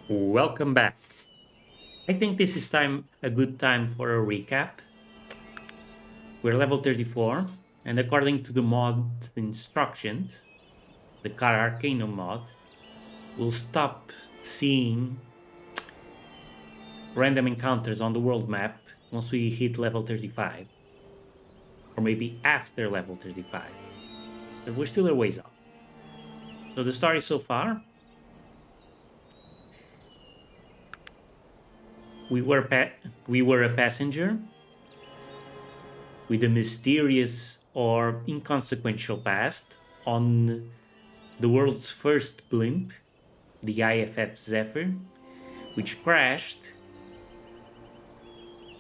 Welcome back. I think this is a good time for a recap. We're level 34, and according to the mod instructions, the car Arcanum mod, we'll stop seeing random encounters on the world map once we hit level 35, or maybe after level 35. But we're still a ways off. So the story so far, we were we were a passenger with a mysterious or inconsequential past on the world's first blimp, the IFF Zephyr, which crashed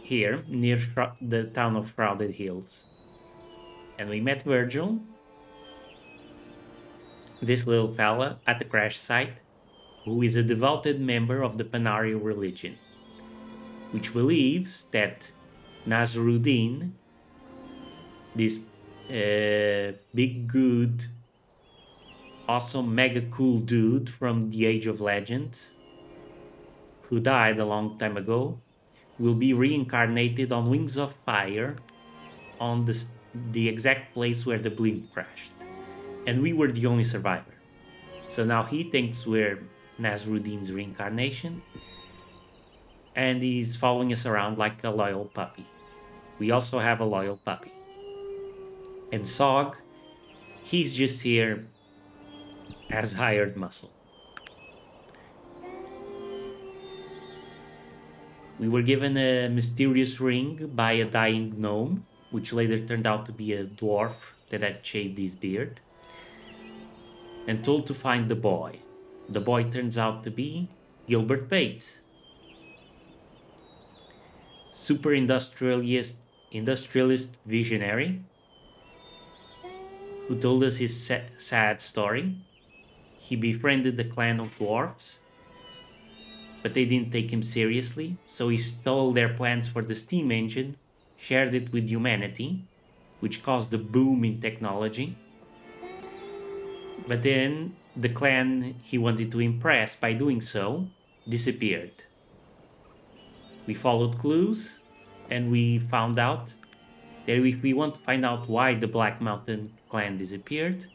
here near the town of Shrouded Hills. And we met Virgil, this little fella, at the crash site, who is a devoted member of the Panario religion, which believes that Nasruddin, this big good, awesome, mega cool dude from the Age of Legend, who died a long time ago, will be reincarnated on wings of fire on the exact place where the blimp crashed. And we were the only survivor. So now he thinks we're Nasruddin's reincarnation, and he's following us around like a loyal puppy. We also have a loyal puppy. And Sog, he's just here as hired muscle. We were given a mysterious ring by a dying gnome, which later turned out to be a dwarf that had shaved his beard, and told to find the boy. The boy turns out to be Gilbert Bates, super industrialist visionary, who told us his sad story. He befriended the clan of dwarfs, but they didn't take him seriously, so he stole their plans for the steam engine, shared it with humanity, which caused a boom in technology. But then the clan he wanted to impress by doing so disappeared. We followed clues, and we found out that if we want to find out why the Black Mountain clan disappeared,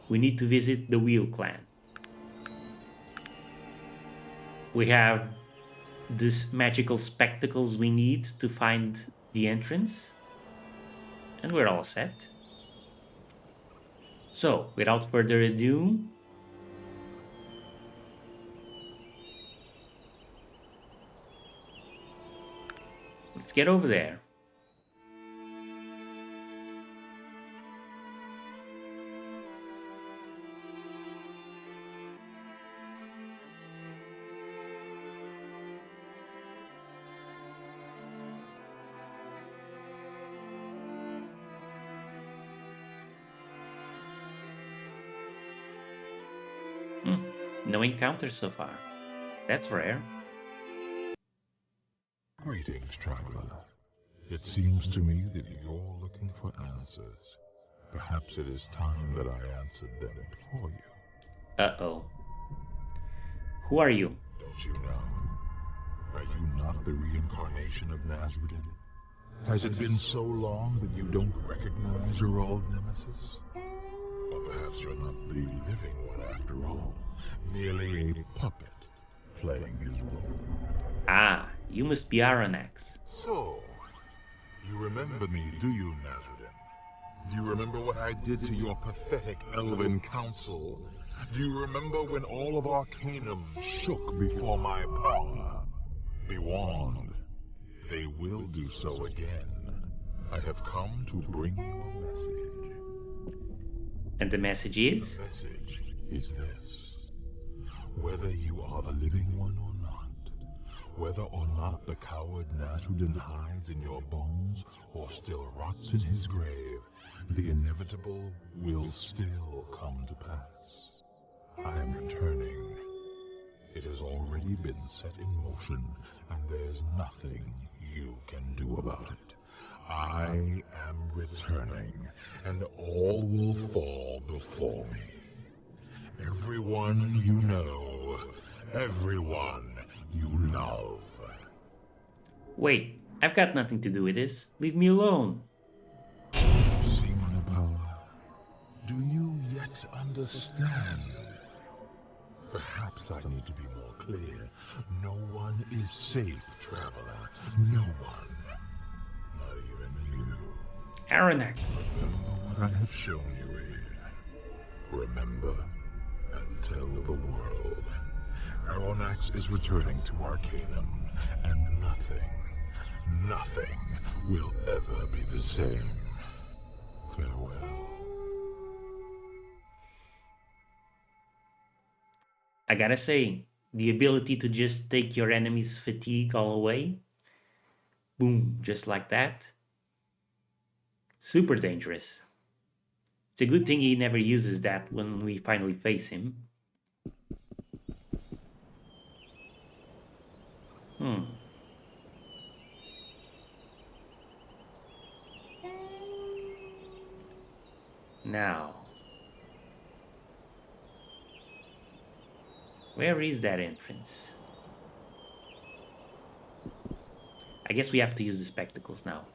we need to visit the Wheel clan. We have these magical spectacles we need to find the entrance, and we're all set. So, without further ado, let's get over there. No encounters so far. That's rare. Greetings, traveler. It seems to me that you're looking for answers. Perhaps it is time that I answered them for you. Uh-oh. Who are you? Don't you know? Are you not the reincarnation of Nasruddin? Has it been so long that you don't recognize your old nemesis? Or perhaps you're not the living one after all, merely a puppet playing his role. Ah, you must be Aronax. So, you remember me, do you, Nasruddin? Do you remember what I did to your pathetic elven council? Do you remember when all of Arcanum shook before my power? Be warned, they will do so again. I have come to bring you a message. And the message is? The message is this. Whether you are the living one or not, whether or not the coward Nasruddin hides in your bones or still rots in his grave, the inevitable will still come to pass. I am returning. It has already been set in motion, and there's nothing you can do about it. I am returning, and all will fall before me. Everyone you know, everyone you love. Wait, I've got nothing to do with this. Leave me alone. See my power? Do you yet understand? Perhaps I need to be more clear. No one is safe, traveler. No one. Not even you. Aronax. Remember what I have shown you here. Remember and tell the world. Aronax is returning to Arcanum, and nothing will ever be the same. Farewell. I gotta say, the ability to just take your enemy's fatigue all away, boom, just like that, super dangerous. It's a good thing he never uses that when we finally face him. Now, where is that entrance? I guess we have to use the spectacles now.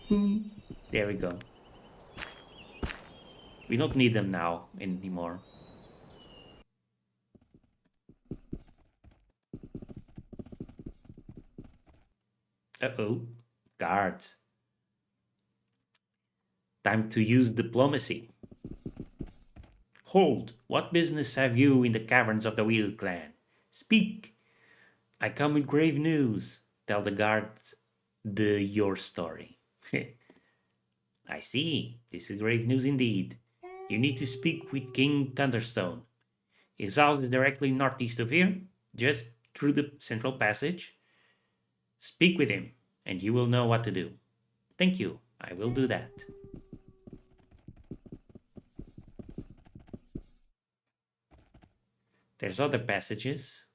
Boom. There we go. We don't need them now anymore. Uh-oh. Guards. Time to use diplomacy. Hold, what business have you in the caverns of the Wheel Clan? Speak. I come with grave news. Tell the guards your story. I see. This is grave news indeed. You need to speak with King Thunderstone. His house is directly northeast of here, just through the central passage. Speak with him, and you will know what to do. Thank you. I will do that. There's other passages,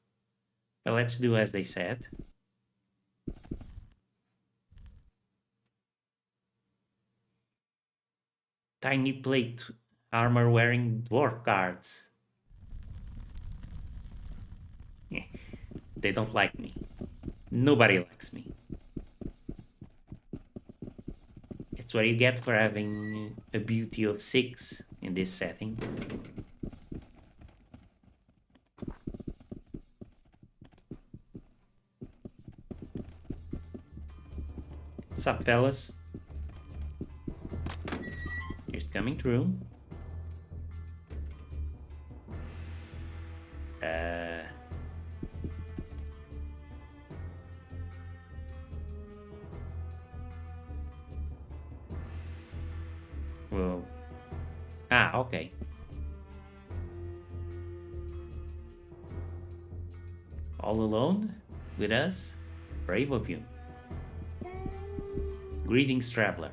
but let's do as they said. Tiny plate armor wearing dwarf guards. They don't like me. Nobody likes me. It's what you get for having a beauty of 6 in this setting. Sup, fellas? Just coming through. Whoa. Ah, okay. All alone? With us? Brave of you. Greetings, traveler.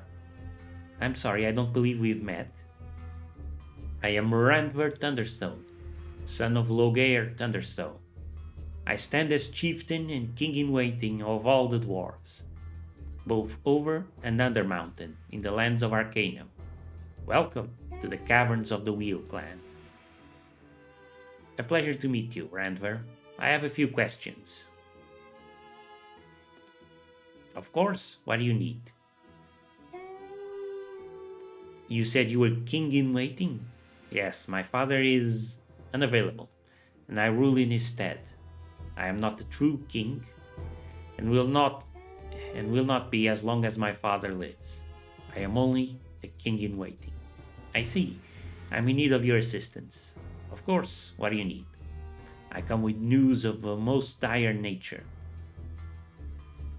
I'm sorry, I don't believe we've met. I am Randver Thunderstone, son of Logair Thunderstone. I stand as chieftain and king-in-waiting of all the dwarves, both over and under mountain in the lands of Arcanum. Welcome to the caverns of the Wheel Clan. A pleasure to meet you, Randver. I have a few questions. Of course, what do you need? You said you were king in waiting? Yes, my father is unavailable, and I rule in his stead. I am not the true king, and will not be as long as my father lives. I am only a king in waiting. I see. I'm in need of your assistance. Of course, what do you need? I come with news of a most dire nature.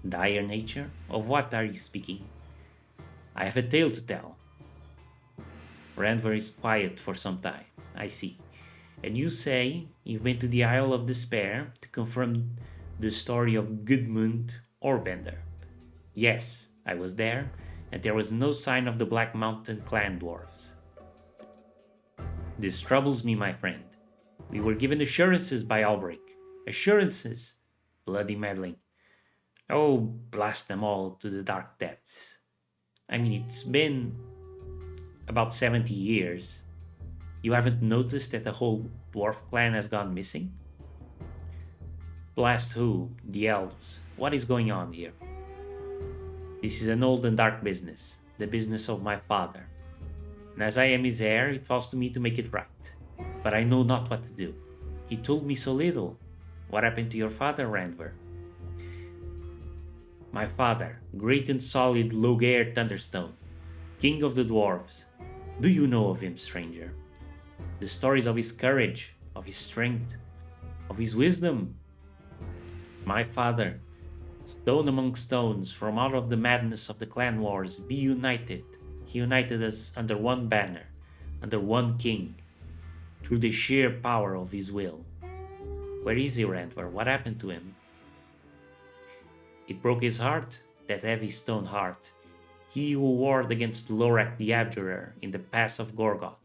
Dire nature? Of what are you speaking? I have a tale to tell. Randver is quiet for some time. I see. And you say you've been to the Isle of Despair to confirm the story of Gudmund Orbender. Yes, I was there, and there was no sign of the Black Mountain clan dwarves. This troubles me, my friend. We were given assurances by Albric. Assurances! Bloody meddling. Oh, blast them all to the dark depths. I mean, it's been about 70 years. You haven't noticed that the whole dwarf clan has gone missing? Blast who? The elves. What is going on here? This is an old and dark business, the business of my father. And as I am his heir, it falls to me to make it right. But I know not what to do. He told me so little. What happened to your father, Randver? My father, great and solid Logair Thunderstone, king of the dwarves. Do you know of him, stranger? The stories of his courage, of his strength, of his wisdom. My father, stone among stones, from out of the madness of the clan wars, be united. He united us under one banner, under one king, through the sheer power of his will. Where is he, Randver? What happened to him? It broke his heart, that heavy stone heart, he who warred against Lorak the Abjurer in the pass of Gorgoth,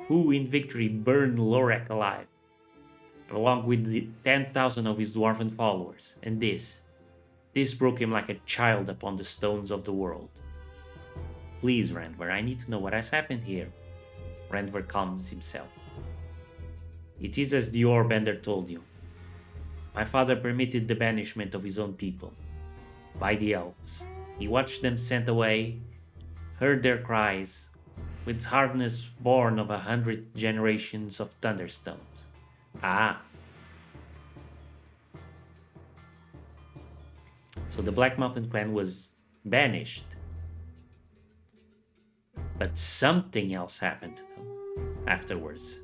who in victory burned Lorak alive, along with the 10,000 of his dwarven followers, and this broke him like a child upon the stones of the world. Please, Randver, I need to know what has happened here. Randver calms himself. It is as the Orbender told you. My father permitted the banishment of his own people by the elves. He watched them sent away, heard their cries, with hardness born of 100 generations of thunderstones. Ah. So the Black Mountain clan was banished. But something else happened to them afterwards.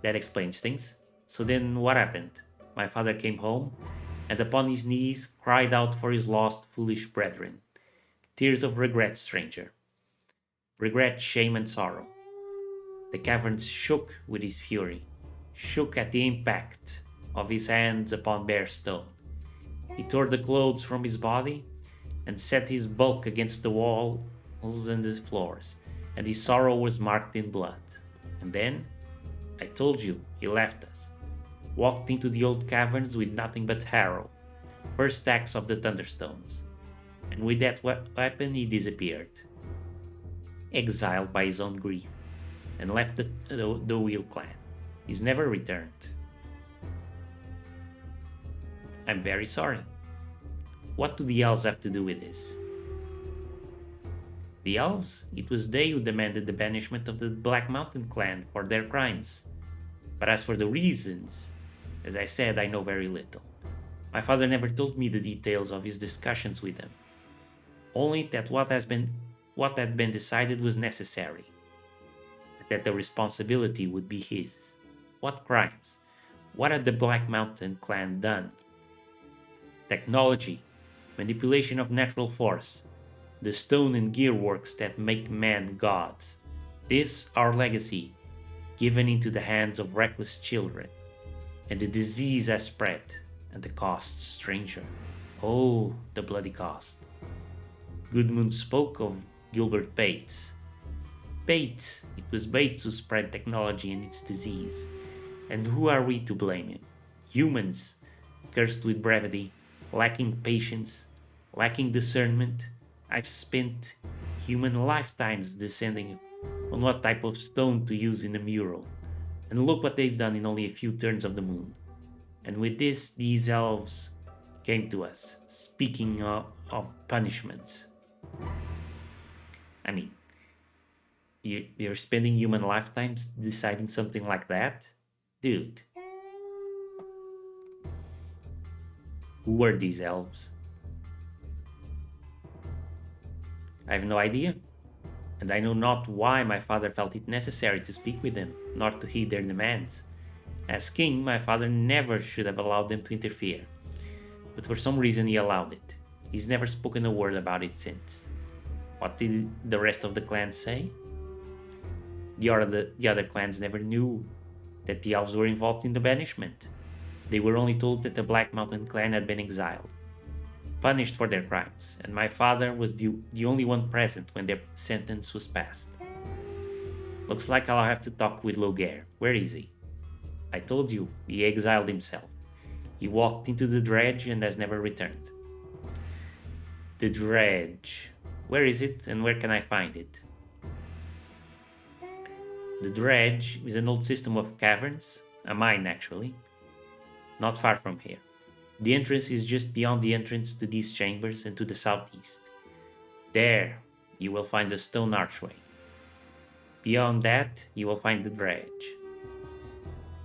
That explains things. So then what happened? My father came home and upon his knees cried out for his lost foolish brethren. Tears of regret, stranger. Regret, shame, and sorrow. The caverns shook with his fury, shook at the impact of his hands upon bare stone. He tore the clothes from his body and set his bulk against the walls and the floors, and his sorrow was marked in blood. And then, I told you, he left us, walked into the old caverns with nothing but harrow, first axe of the Thunderstones, and with that weapon he disappeared, exiled by his own grief, and left the Wheel clan. He's never returned. I'm very sorry. What do the elves have to do with this? The elves? It was they who demanded the banishment of the Black Mountain clan for their crimes. But as for the reasons, as I said, I know very little. My father never told me the details of his discussions with them. Only that what had been decided was necessary. That the responsibility would be his. What crimes? What had the Black Mountain clan done? Technology, manipulation of natural force, the stone and gear works that make man gods. This our legacy, given into the hands of reckless children. And the disease has spread, and the cost, stranger. Oh, the bloody cost. Goodmund spoke of Gilbert Bates. Bates, it was Bates who spread technology and its disease. And who are we to blame him? Humans, cursed with brevity, lacking patience, lacking discernment. I've spent human lifetimes deciding on what type of stone to use in a mural. And look what they've done in only a few turns of the moon. And with this, these elves came to us, speaking of punishments. I mean, you're spending human lifetimes deciding something like that? Dude. Who were these elves? I have no idea, and I know not why my father felt it necessary to speak with them, nor to heed their demands. As king, my father never should have allowed them to interfere, but for some reason he allowed it. He's never spoken a word about it since. What did the rest of the clans say? The other clans never knew that the elves were involved in the banishment. They were only told that the Black Mountain clan had been exiled, punished for their crimes, and my father was the only one present when their sentence was passed. Looks like I'll have to talk with Logair. Where is he? I told you, he exiled himself. He walked into the dredge and has never returned. The dredge. Where is it and where can I find it? The dredge is an old system of caverns, a mine actually, not far from here. The entrance is just beyond the entrance to these chambers and to the southeast. There, you will find a stone archway. Beyond that, you will find the dredge,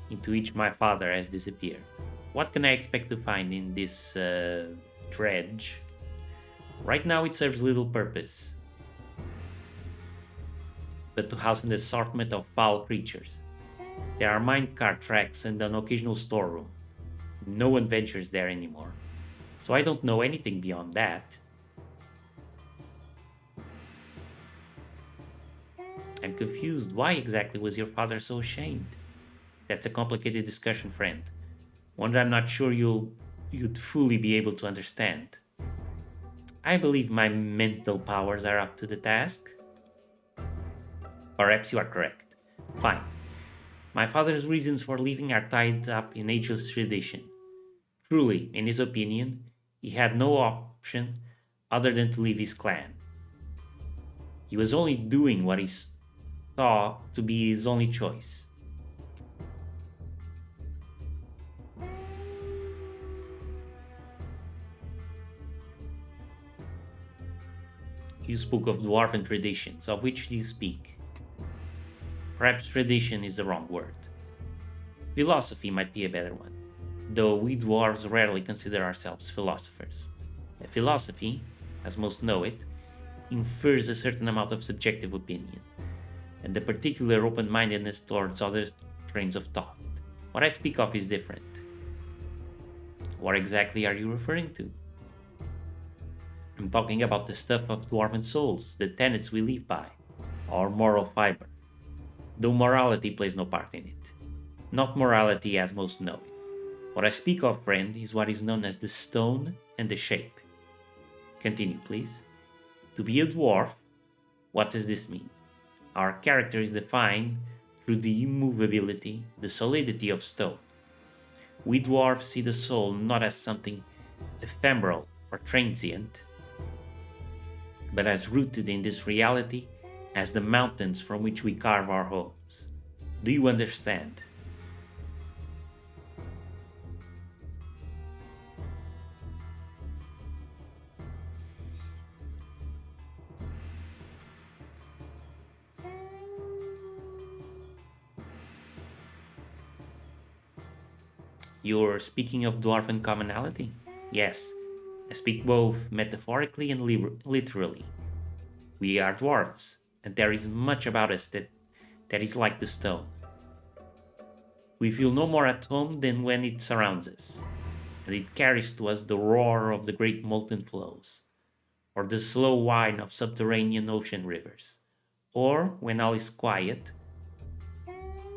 into which my father has disappeared. What can I expect to find in this dredge? Right now, it serves little purpose, but to house an assortment of foul creatures. There are minecart tracks and an occasional storeroom. No one ventures there anymore, so I don't know anything beyond that. I'm confused. Why exactly was your father so ashamed? That's a complicated discussion, friend. One that I'm not sure you'd fully be able to understand. I believe my mental powers are up to the task. Perhaps you are correct. Fine. My father's reasons for leaving are tied up in ageless tradition. Truly, in his opinion, he had no option other than to leave his clan. He was only doing what he saw to be his only choice. You spoke of dwarven traditions. Of which do you speak? Perhaps tradition is the wrong word. Philosophy might be a better one, though we dwarves rarely consider ourselves philosophers. A philosophy, as most know it, infers a certain amount of subjective opinion, and a particular open mindedness towards other trains of thought. What I speak of is different. What exactly are you referring to? I'm talking about the stuff of dwarven souls, the tenets we live by, our moral fiber, though morality plays no part in it. Not morality as most know it. What I speak of, friend, is what is known as the stone and the shape. Continue, please. To be a dwarf, what does this mean? Our character is defined through the immovability, the solidity of stone. We dwarves see the soul not as something ephemeral or transient, but as rooted in this reality as the mountains from which we carve our homes. Do you understand? You're speaking of dwarven commonality? Yes, I speak both metaphorically and literally. We are dwarves, and there is much about us that is like the stone. We feel no more at home than when it surrounds us, and it carries to us the roar of the great molten flows, or the slow whine of subterranean ocean rivers, or, when all is quiet,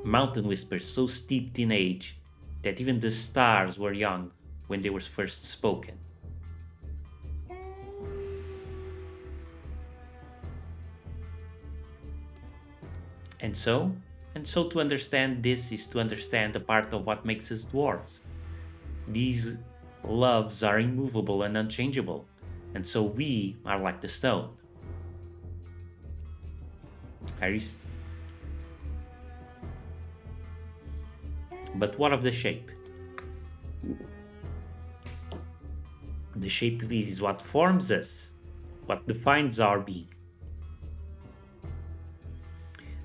mountain whispers so steeped in age that even the stars were young when they were first spoken. And so, to understand this is to understand a part of what makes us dwarves. These loves are immovable and unchangeable, and so we are like the stone. Are you But what of the shape? The shape is what forms us, what defines our being,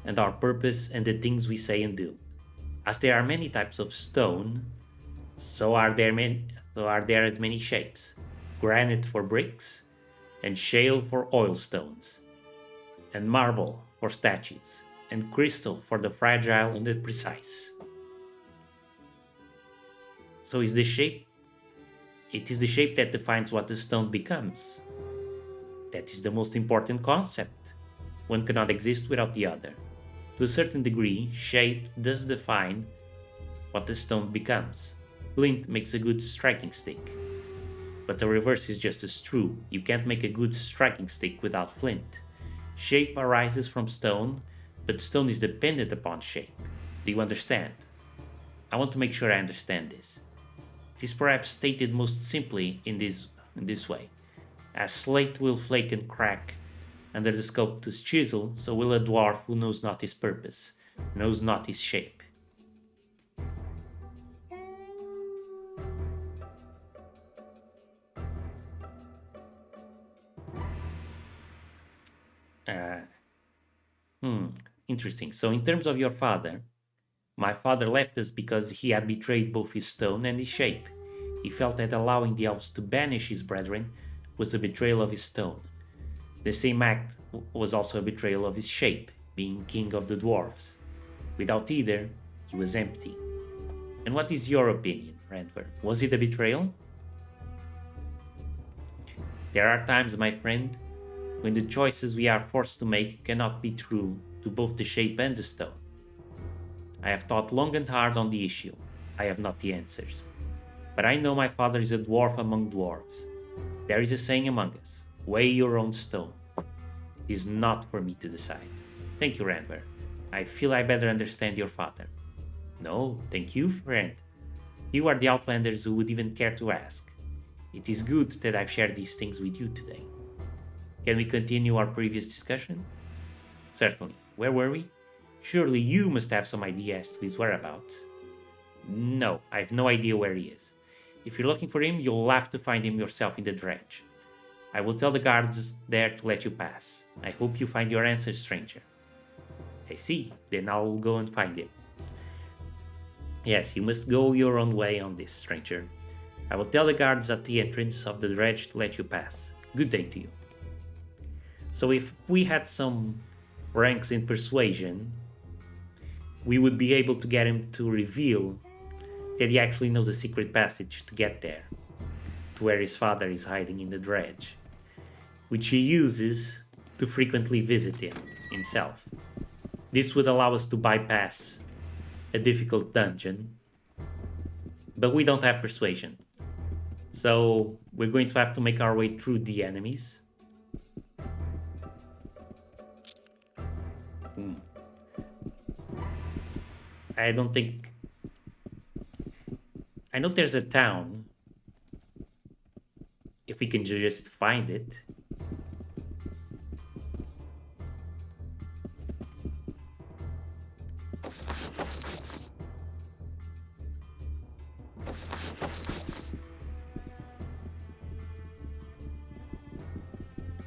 and our purpose and the things we say and do. As there are many types of stone, so are there as many shapes. Granite for bricks, and shale for oil stones, and marble for statues, and crystal for the fragile and the precise. So is the shape it is the shape that defines what the stone becomes. That is the most important concept. One cannot exist without the other. To a certain degree, shape does define what the stone becomes. Flint makes a good striking stick. But the reverse is just as true. You can't make a good striking stick without flint. Shape arises from stone, but stone is dependent upon shape. Do you understand? I want to make sure I understand this. It is perhaps stated most simply in this way. As slate will flake and crack under the sculptor's chisel, so will a dwarf who knows not his purpose, knows not his shape. Uh, Interesting. So, in terms of your father, my father left us because he had betrayed both his stone and his shape. He felt that allowing the elves to banish his brethren was a betrayal of his stone. The same act was also a betrayal of his shape, being king of the dwarves. Without either, he was empty. And what is your opinion, Randver? Was it a betrayal? There are times, my friend, when the choices we are forced to make cannot be true to both the shape and the stone. I have thought long and hard on the issue. I have not the answers. But I know my father is a dwarf among dwarves. There is a saying among us, weigh your own stone. It is not for me to decide. Thank you, Randver. I feel I better understand your father. No, thank you, friend. You are the outlanders who would even care to ask. It is good that I've shared these things with you today. Can we continue our previous discussion? Certainly. Where were we? Surely you must have some idea as to his whereabouts. No, I have no idea where he is. If you're looking for him, you'll have to find him yourself in the dredge. I will tell the guards there to let you pass. I hope you find your answer, stranger. I see. Then I'll go and find him. Yes, you must go your own way on this, stranger. I will tell the guards at the entrance of the dredge to let you pass. Good day to you. So if we had some ranks in persuasion, we would be able to get him to reveal that he actually knows a secret passage to get there, to where his father is hiding in the dredge, which he uses to frequently visit him himself. This would allow us to bypass a difficult dungeon, but we don't have persuasion. So we're going to have to make our way through the enemies. I don't think... I know there's a town. If we can just find it.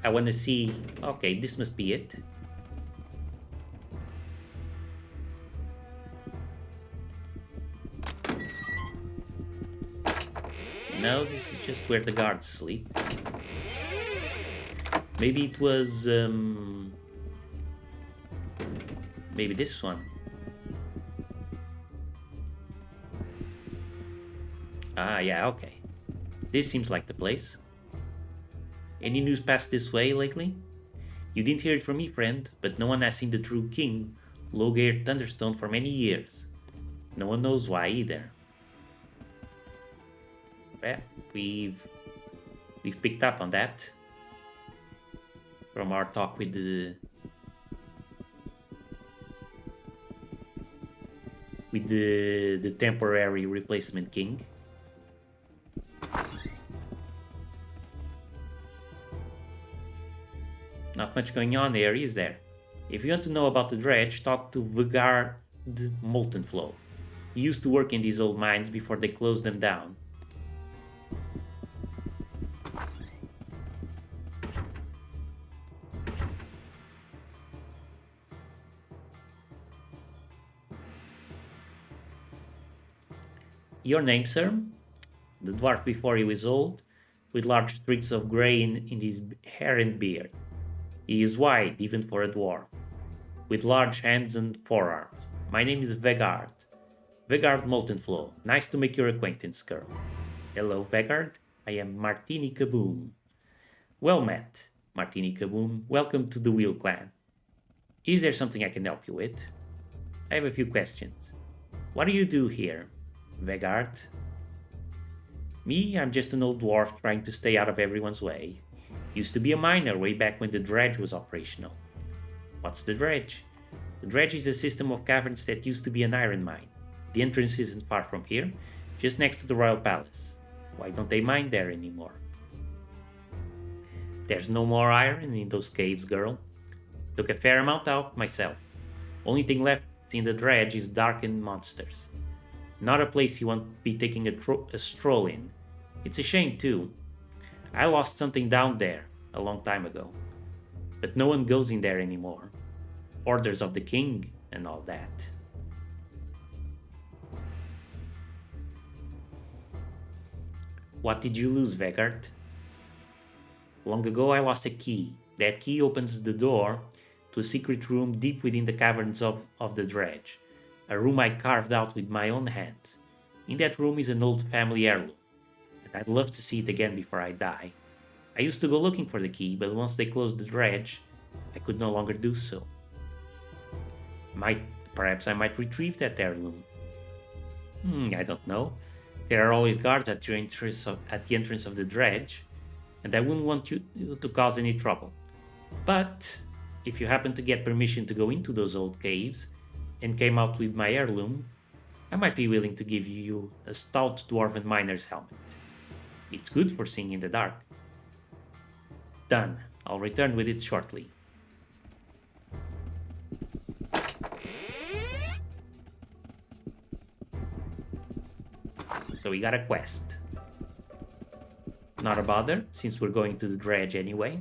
I want to see... Okay, this must be it. No, this is just where the guards sleep. Maybe it was... maybe this one. Ah, yeah, okay. This seems like the place. Any news passed this way lately? You didn't hear it from me, friend, but no one has seen the true king, Logeir Thunderstone, for many years. No one knows why either. Well, we've picked up on that from our talk with the temporary replacement king. Not much going on there, is there? If you want to know about the dredge, talk to Vegard Moltenflow. He used to work in these old mines before they closed them down. Your name, sir? The dwarf before you is old, with large streaks of grey in his hair and beard. He is wide, even for a dwarf, with large hands and forearms. My name is Vegard. Vegard Moltenflow. Nice to make your acquaintance, girl. Hello, Vegard. I am Martini Kaboom. Well met, Martini Kaboom. Welcome to the Wheel Clan. Is there something I can help you with? I have a few questions. What do you do here, Vegard? Me, I'm just an old dwarf trying to stay out of everyone's way. Used to be a miner way back when the dredge was operational. What's the dredge? The dredge is a system of caverns that used to be an iron mine. The entrance isn't far from here, just next to the royal palace. Why don't they mine there anymore? There's no more iron in those caves, girl. Took a fair amount out myself. Only thing left in the dredge is darkened monsters. Not a place you want to be taking a stroll in. It's a shame, too. I lost something down there a long time ago. But no one goes in there anymore. Orders of the king and all that. What did you lose, Vegard? Long ago I lost a key. That key opens the door to a secret room deep within the caverns of the dredge. A room I carved out with my own hands. In that room is an old family heirloom, and I'd love to see it again before I die. I used to go looking for the key, but once they closed the dredge, I could no longer do so. Might Perhaps I might retrieve that heirloom. I don't know. There are always guards at the entrance of the dredge, and I wouldn't want you to cause any trouble. But if you happen to get permission to go into those old caves and came out with my heirloom, I might be willing to give you a stout dwarven miner's helmet. It's good for seeing in the dark. Done. I'll return with it shortly. So we got a quest. Not a bother, since we're going to the dredge anyway.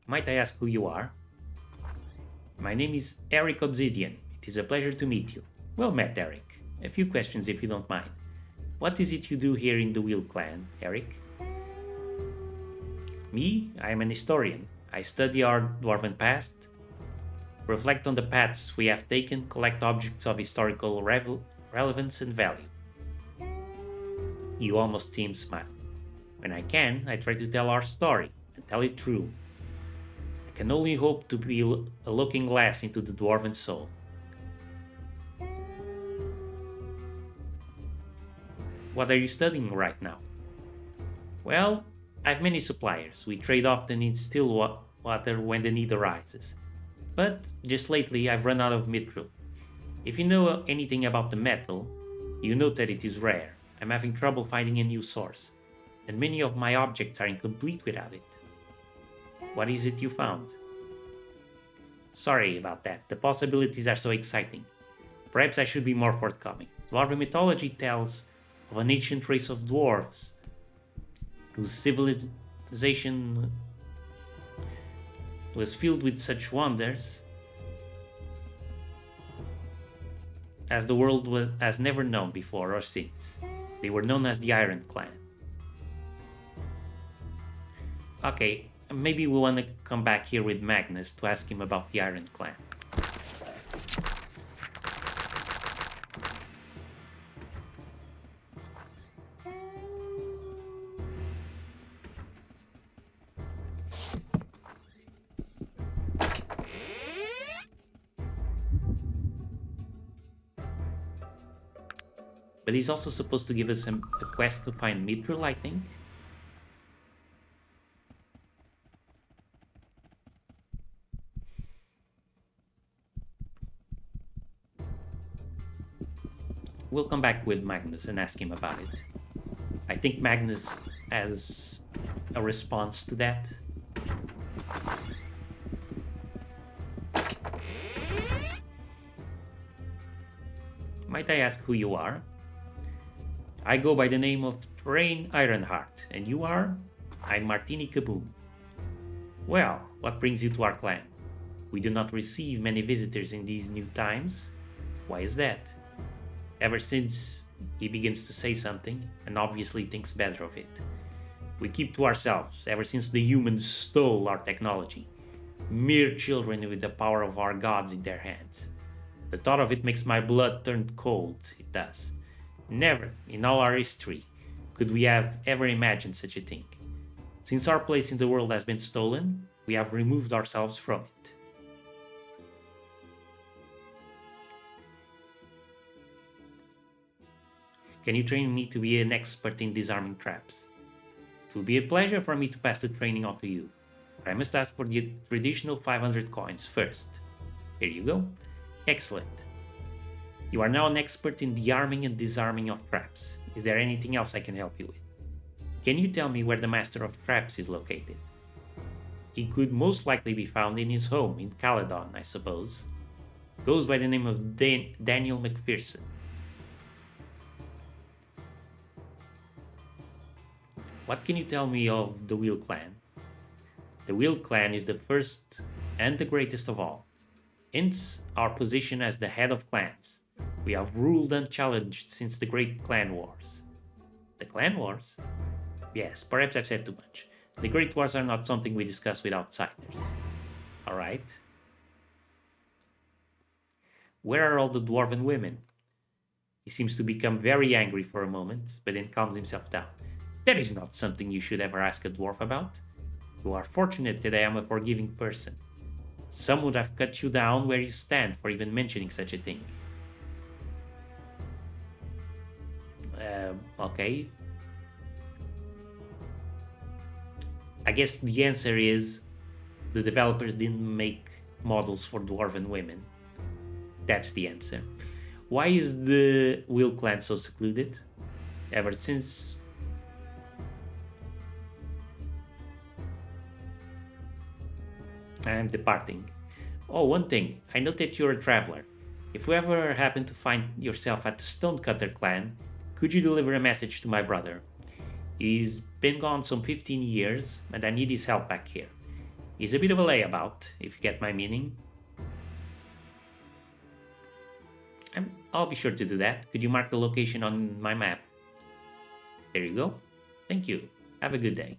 Might I ask who you are? My name is Eric Obsidian. It is a pleasure to meet you. Well met, Eric. A few questions if you don't mind. What is it you do here in the Wheel Clan, Eric? Me? I am an historian. I study our dwarven past, reflect on the paths we have taken, collect objects of historical relevance and value. You almost seem to smile. When I can, I try to tell our story and tell it true. I can only hope to be a looking glass into the dwarven soul. What are you studying right now? Well, I've many suppliers. We trade often in still water when the need arises. But just lately I've run out of mithril. If you know anything about the metal, you know that it is rare. I'm having trouble finding a new source, and many of my objects are incomplete without it. What is it you found? Sorry about that. The possibilities are so exciting. Perhaps I should be more forthcoming. Dwarven mythology tells of an ancient race of dwarves whose civilization was filled with such wonders as the world has never known before or since. They were known as the Iron Clan. Okay, maybe we want to come back here with Magnus to ask him about the Iron Clan. But he's also supposed to give us a quest to find mithril, I think. We'll come back with Magnus and ask him about it. I think Magnus has a response to that. Might I ask who you are? I go by the name of Train Ironheart, and you are? I'm Martini Kaboom. Well, what brings you to our clan? We do not receive many visitors in these new times. Why is that? Ever since he begins to say something, and obviously thinks better of it. We keep to ourselves ever since the humans stole our technology. Mere children with the power of our gods in their hands. The thought of it makes my blood turn cold, it does. Never, in all our history, could we have ever imagined such a thing. Since our place in the world has been stolen, we have removed ourselves from it. Can you train me to be an expert in disarming traps? It will be a pleasure for me to pass the training on to you, but I must ask for the traditional 500 coins first. Here you go. Excellent. You are now an expert in the arming and disarming of traps. Is there anything else I can help you with? Can you tell me where the Master of Traps is located? He could most likely be found in his home in Caledon, I suppose. Goes by the name of Daniel McPherson. What can you tell me of the Wheel Clan? The Wheel Clan is the first and the greatest of all. Hence our position as the head of clans. We have ruled unchallenged since the Great Clan Wars. The Clan Wars? Yes, perhaps I've said too much. The Great Wars are not something we discuss with outsiders. Alright. Where are all the dwarven women? He seems to become very angry for a moment, but then calms himself down. That is not something you should ever ask a dwarf about. You are fortunate that I am a forgiving person. Some would have cut you down where you stand for even mentioning such a thing. Okay. I guess the answer is the developers didn't make models for dwarven women. That's the answer. Why is the Wheel Clan so secluded? Ever since... I'm departing. Oh, one thing. I note that you're a traveler. If you ever happen to find yourself at the Stonecutter clan, could you deliver a message to my brother? He's been gone some 15 years, and I need his help back here. He's a bit of a layabout, if you get my meaning. I'll be sure to do that. Could you mark the location on my map? There you go. Thank you. Have a good day.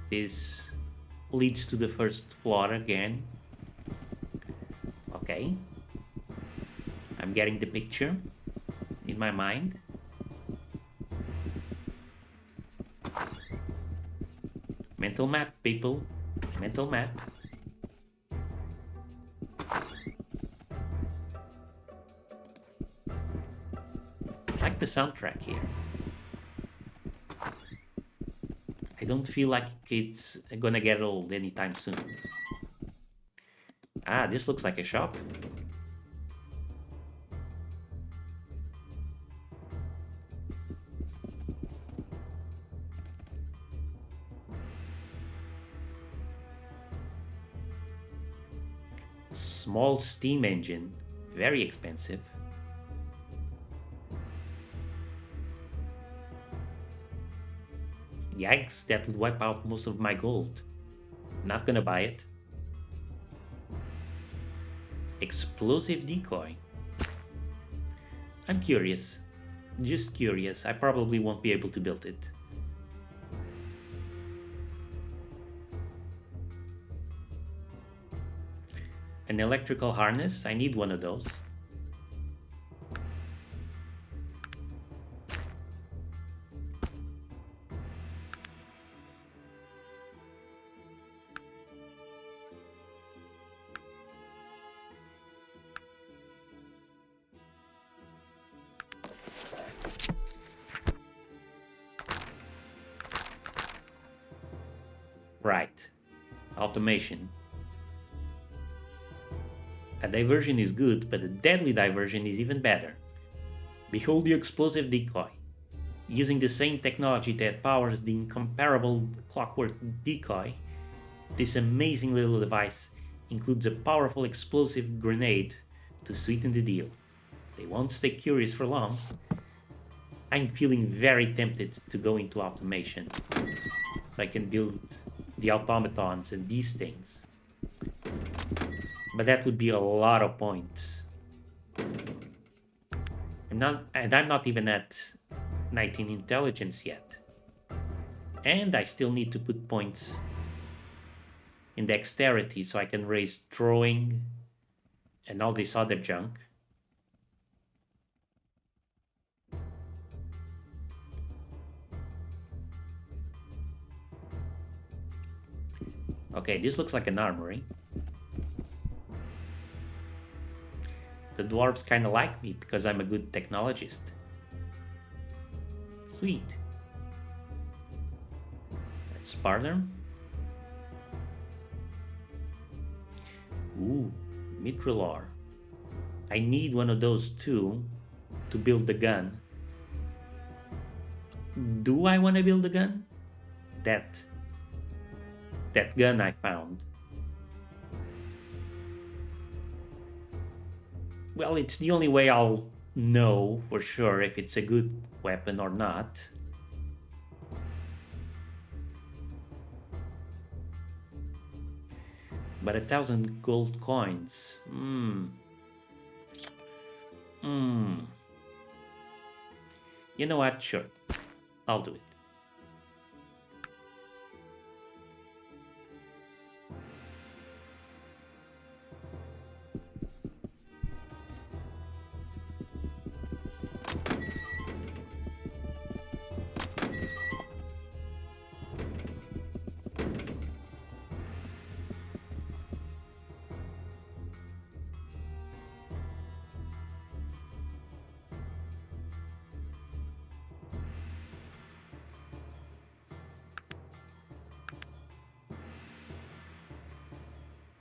This leads to the first floor again. Okay. I'm getting the picture in my mind. Mental map, people. Mental map. I like the soundtrack here. I don't feel like it's gonna get old anytime soon. Ah, this looks like a shop. Small steam engine, very expensive. Yikes, that would wipe out most of my gold. Not gonna buy it. Explosive decoy. I'm curious. Just curious. I probably won't be able to build it. An electrical harness? I need one of those. Right. Automation. A diversion is good, but a deadly diversion is even better. Behold the explosive decoy. Using the same technology that powers the incomparable clockwork decoy, this amazing little device includes a powerful explosive grenade to sweeten the deal. They won't stay curious for long. I'm feeling very tempted to go into automation, so I can build the automatons and these things. But that would be a lot of points. I'm not even at 19 intelligence yet. And I still need to put points in dexterity so I can raise throwing and all this other junk. Okay, this looks like an armory. The dwarves kind of like me because I'm a good technologist. Sweet. Let's partner. Ooh, mithril ore. I need one of those too to build the gun. Do I want to build a gun? That gun I found. Well, it's the only way I'll know for sure if it's a good weapon or not. But 1,000 gold coins. You know what? Sure. I'll do it.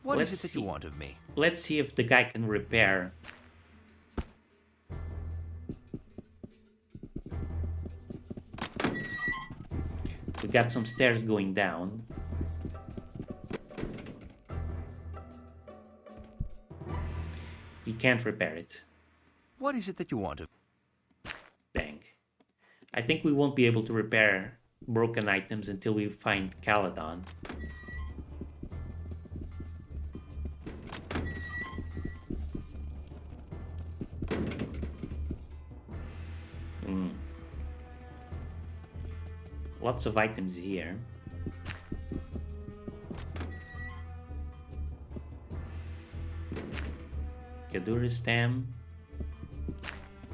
What is it that you want of me? Let's see if the guy can repair. We got some stairs going down. He can't repair it. What is it that you want of me? Dang. I think we won't be able to repair broken items until we find Caladon. Lots of items here. Kadura stem.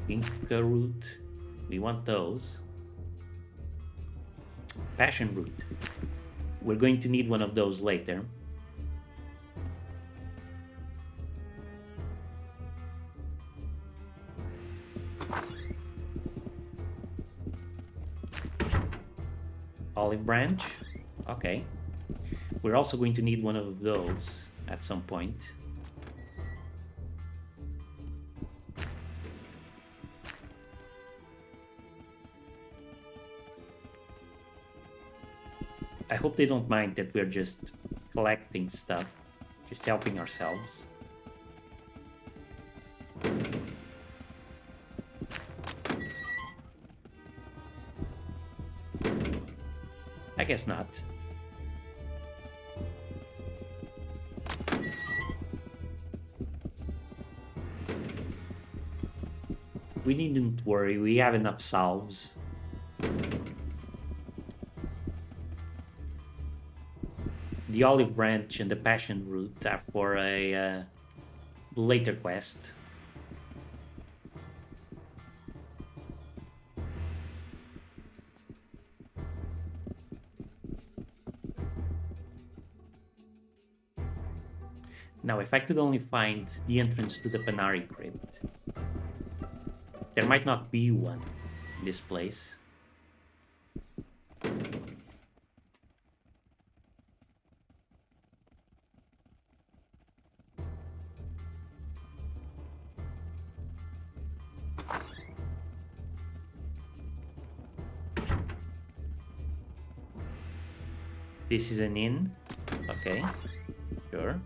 Ginkgo root. We want those. Passion root. We're going to need one of those later. Olive branch. Okay. We're also going to need one of those at some point. I hope they don't mind that we're just collecting stuff, just helping ourselves. I guess not. We needn't worry, we have enough salves. The olive branch and the passion root are for a later quest. Now, if I could only find the entrance to the Panari Crypt. There might not be one in this place. This is an inn. Okay, sure.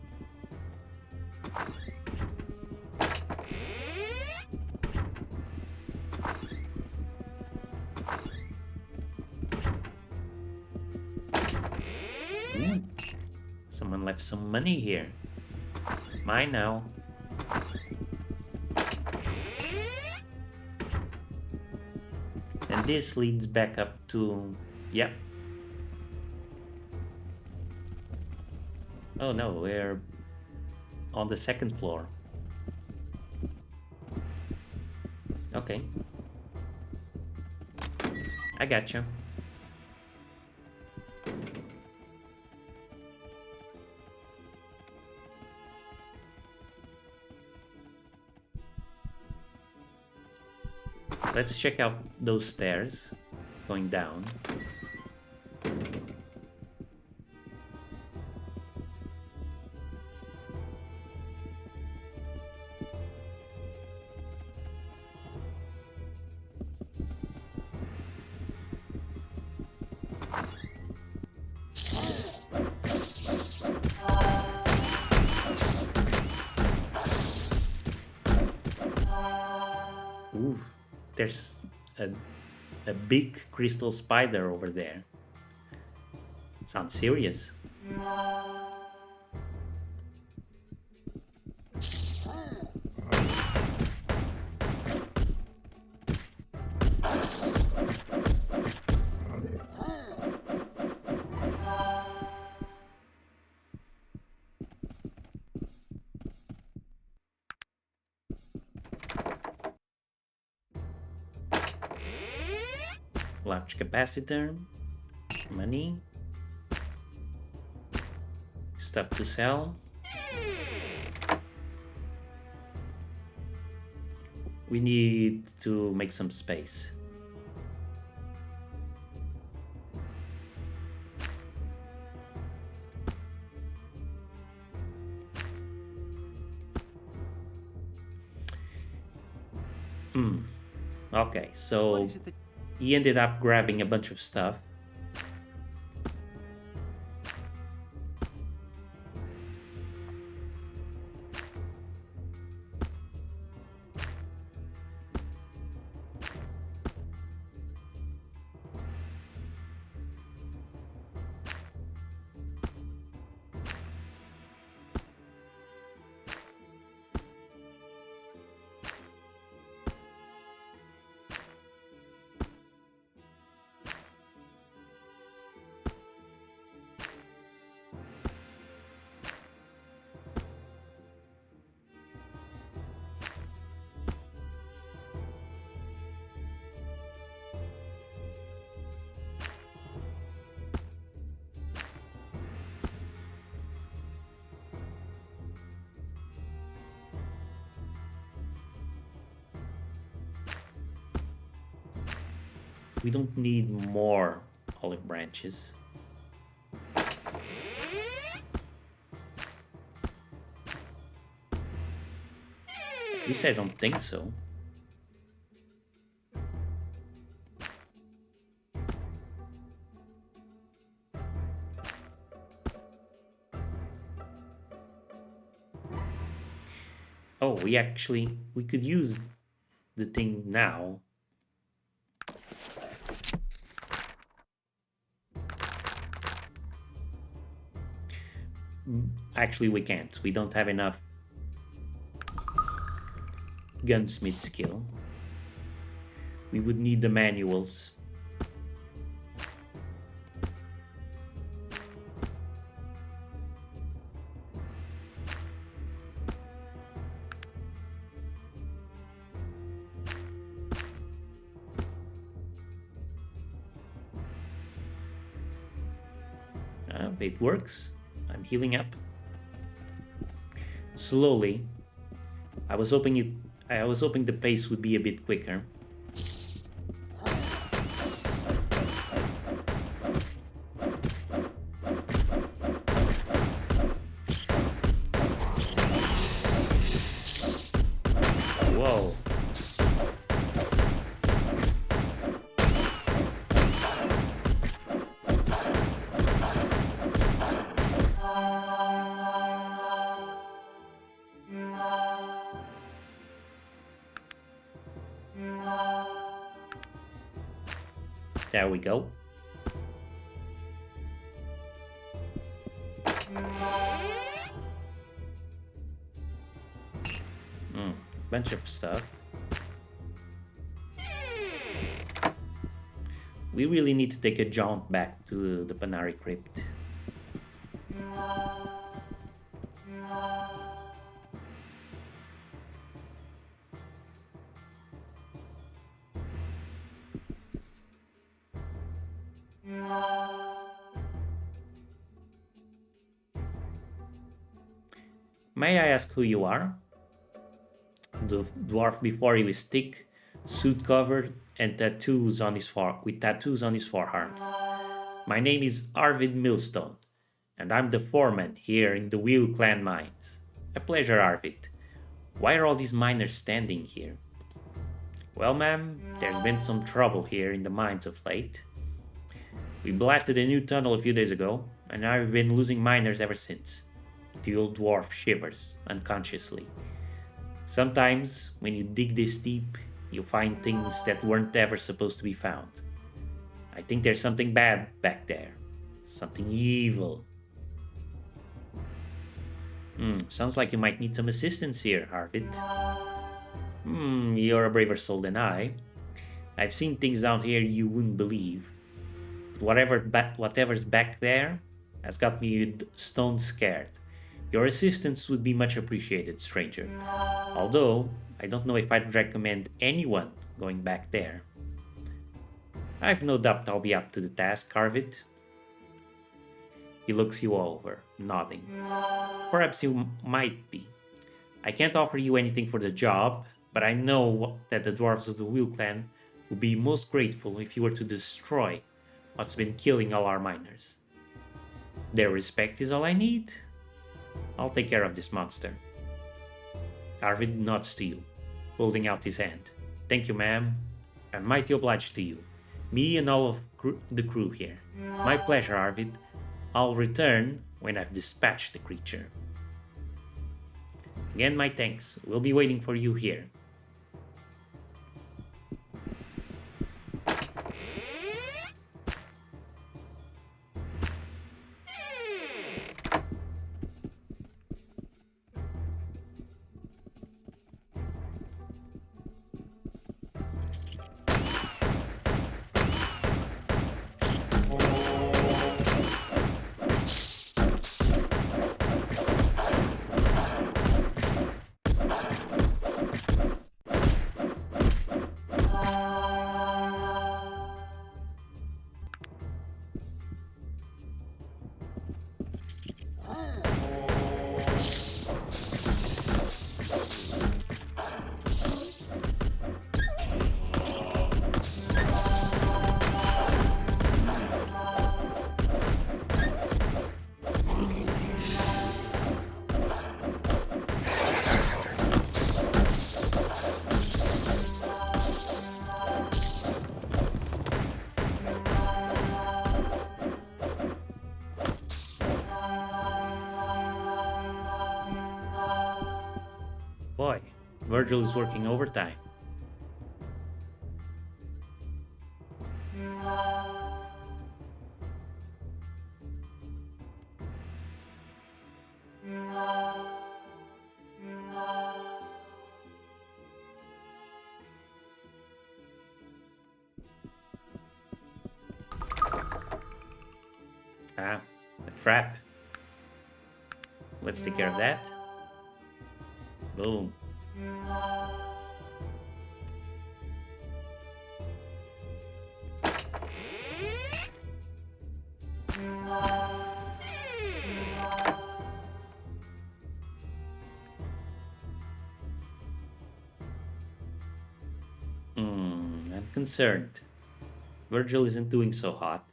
Ooh. Someone left some money here. Mine now. And this leads back up to... Yep. Oh no, we're on the second floor. Okay. I gotcha. Let's check out those stairs going down. Ooh, there's a big crystal spider over there. Sounds serious. Large capacitor, money, stuff to sell. We need to make some space. Okay, so he ended up grabbing a bunch of stuff. We don't need more olive branches. At least I don't think so. Oh, we could use the thing now. Actually, we can't. We don't have enough gunsmith skill. We would need the manuals. It works. I'm healing up. Slowly. I was hoping the pace would be a bit quicker. Whoa. There we go. Bunch of stuff. We really need to take a jaunt back to the Panari Crypt. May I ask who you are? The dwarf before you is thick, suit covered and tattoos on his with tattoos on his forearms. My name is Arvid Millstone, and I'm the foreman here in the Wheel Clan mines. A pleasure, Arvid. Why are all these miners standing here? Well, ma'am, there's been some trouble here in the mines of late. We blasted a new tunnel a few days ago, and I've been losing miners ever since. The old dwarf shivers unconsciously. Sometimes, when you dig this deep, you'll find things that weren't ever supposed to be found. I think there's something bad back there. Something evil. Sounds like you might need some assistance here, Arvid. You're a braver soul than I. I've seen things down here you wouldn't believe. But whatever's back there has got me stone scared. Your assistance would be much appreciated, stranger. Although, I don't know if I'd recommend anyone going back there. I've no doubt I'll be up to the task, Arvid. He looks you over, nodding. Perhaps you might be. I can't offer you anything for the job, but I know that the dwarves of the Wheel Clan would be most grateful if you were to destroy what's been killing all our miners. Their respect is all I need. I'll take care of this monster. Arvid nods to you, holding out his hand. Thank you, ma'am. I'm mighty obliged to you. Me and all of the crew here. My pleasure, Arvid. I'll return when I've dispatched the creature. Again, my thanks. We'll be waiting for you here. Boy, Virgil is working overtime. Ah, a trap. Let's take care of that. Boom. I'm concerned. Virgil isn't doing so hot.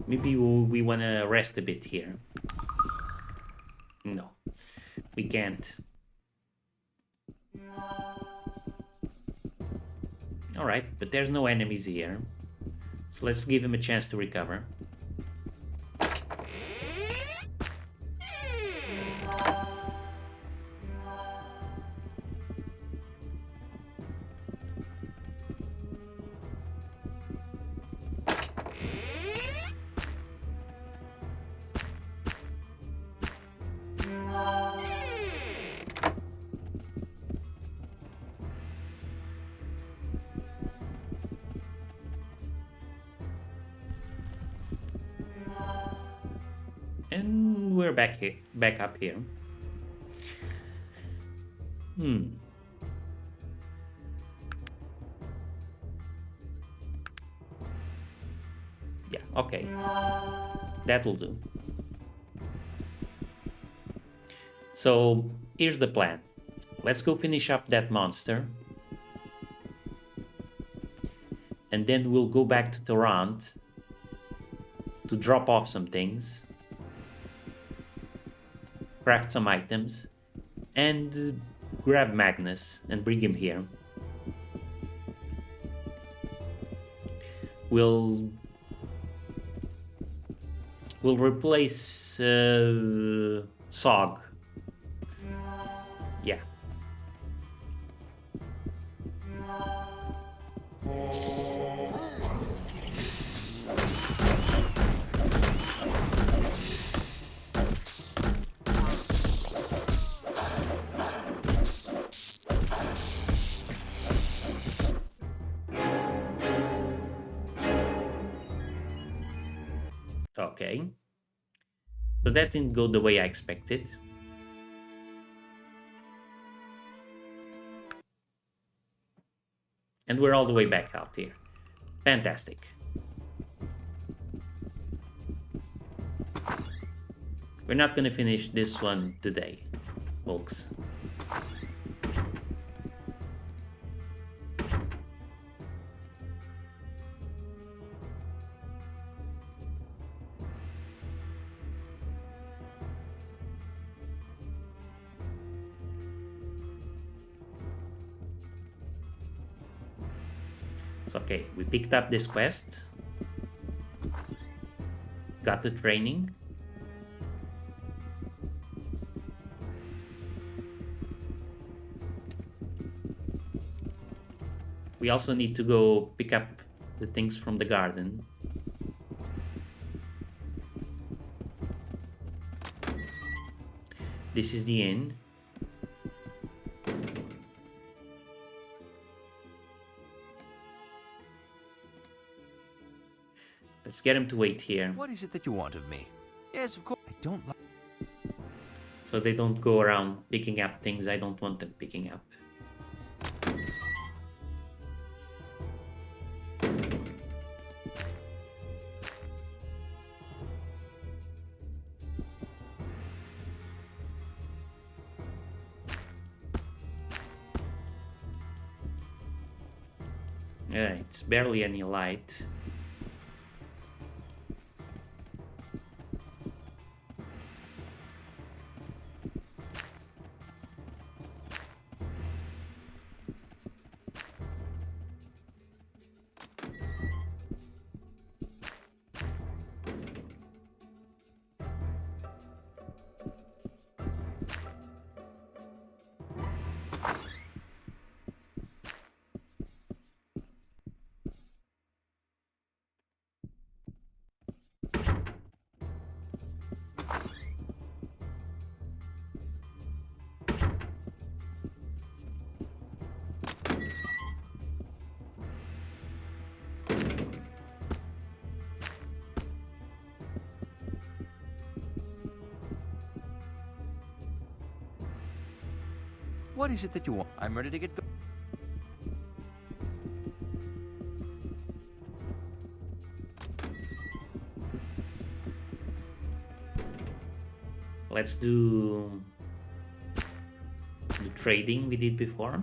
Maybe we want to rest a bit here. No, we can't. Alright, but there's no enemies here. So let's give him a chance to recover. And we're back up here. Hmm. Yeah, okay. That'll do. So, here's the plan. Let's go finish up that monster. And then we'll go back to Torrent to drop off some things, craft some items, and grab Magnus and bring him here. We'll replace Sog. Yeah. Okay. So that didn't go the way I expected. And we're all the way back out here. Fantastic. We're not gonna finish this one today, folks. So, okay, we picked up this quest. Got the training. We also need to go pick up the things from the garden. This is the inn. Let's get him to wait here. What is it that you want of me? Yes, of course. I don't like. So they don't go around picking up things I don't want them picking up. Yeah, it's barely any light. What is it that you want? I'm ready to get going. Let's do the trading we did before.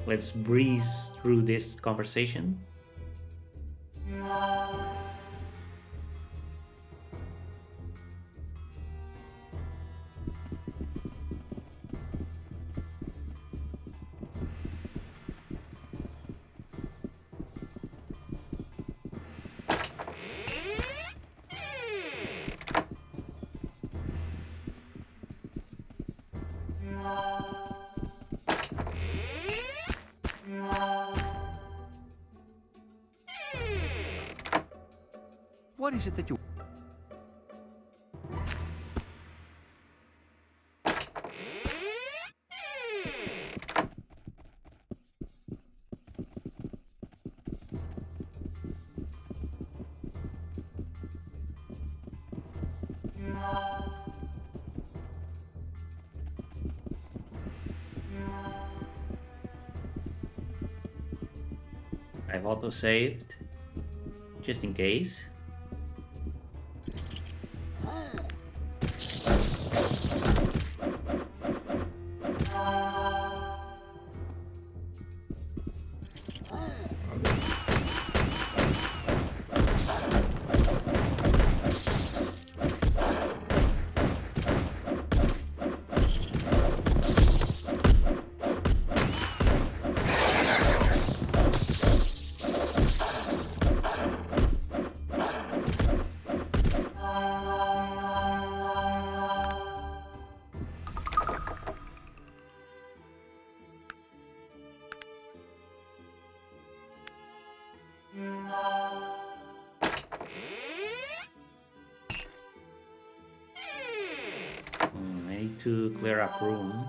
let's breeze through this conversation. What is it that you... I've auto-saved, just in case. I need to clear up room.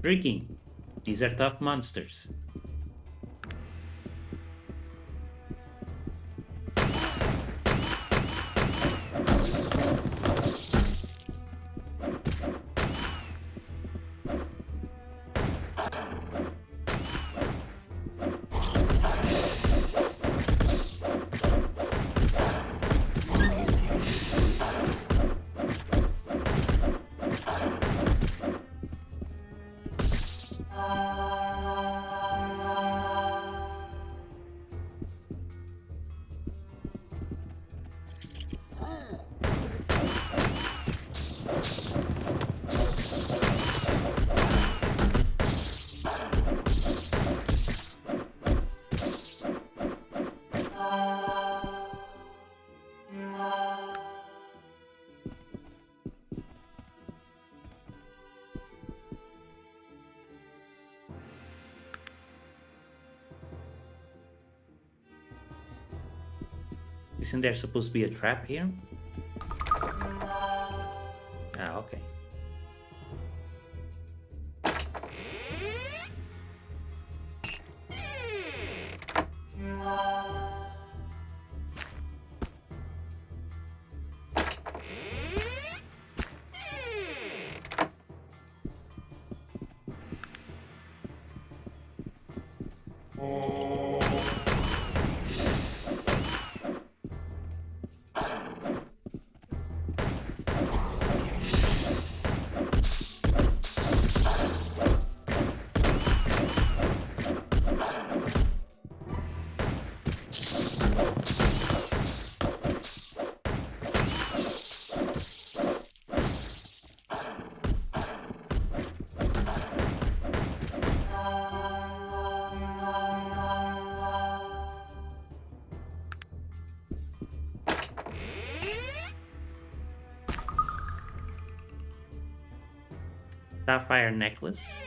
Tricky. These are tough monsters. Isn't there supposed to be a trap here? Ah, okay. sapphire necklace.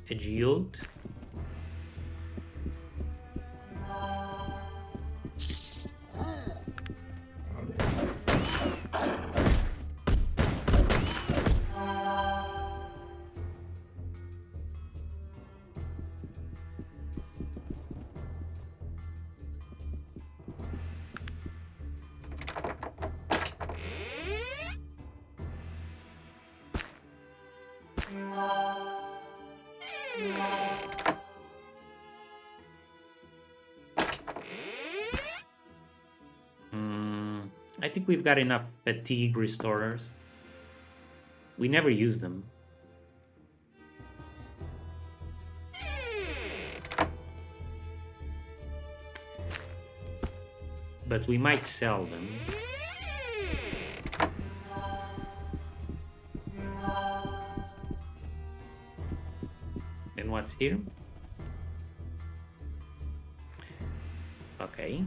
A geode. I think we've got enough fatigue restorers. We never use them. But we might sell them. And what's here? Okay.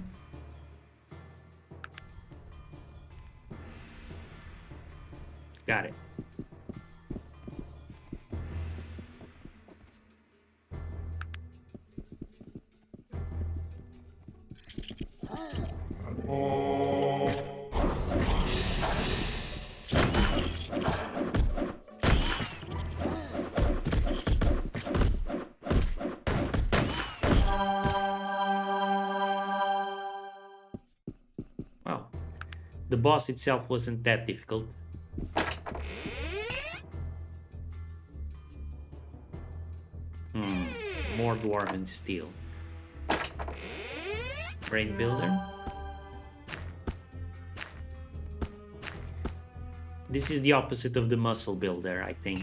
Got it. Well, the boss itself wasn't that difficult. More dwarven steel. Brain builder. This is the opposite of the muscle builder, I think.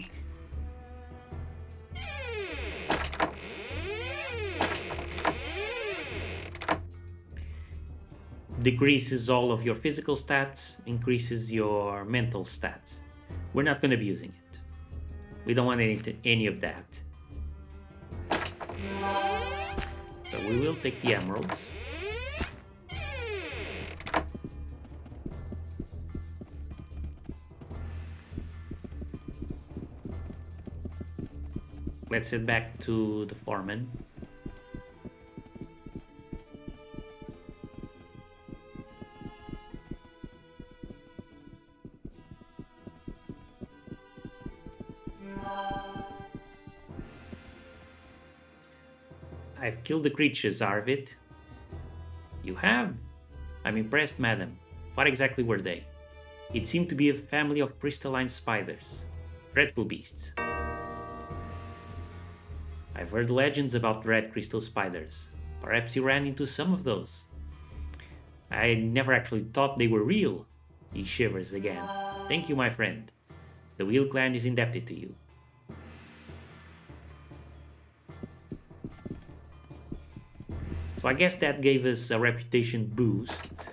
Decreases all of your physical stats, increases your mental stats. We're not going to be using it. We don't want any of that. So we will take the emeralds. Let's head back to the foreman. I've killed the creatures, Arvid. You have? I'm impressed, madam. What exactly were they? It seemed to be a family of crystalline spiders. Dreadful beasts. I've heard legends about red crystal spiders. Perhaps you ran into some of those. I never actually thought they were real. He shivers again. Thank you, my friend. The Wheel Clan is indebted to you. So I guess that gave us a reputation boost,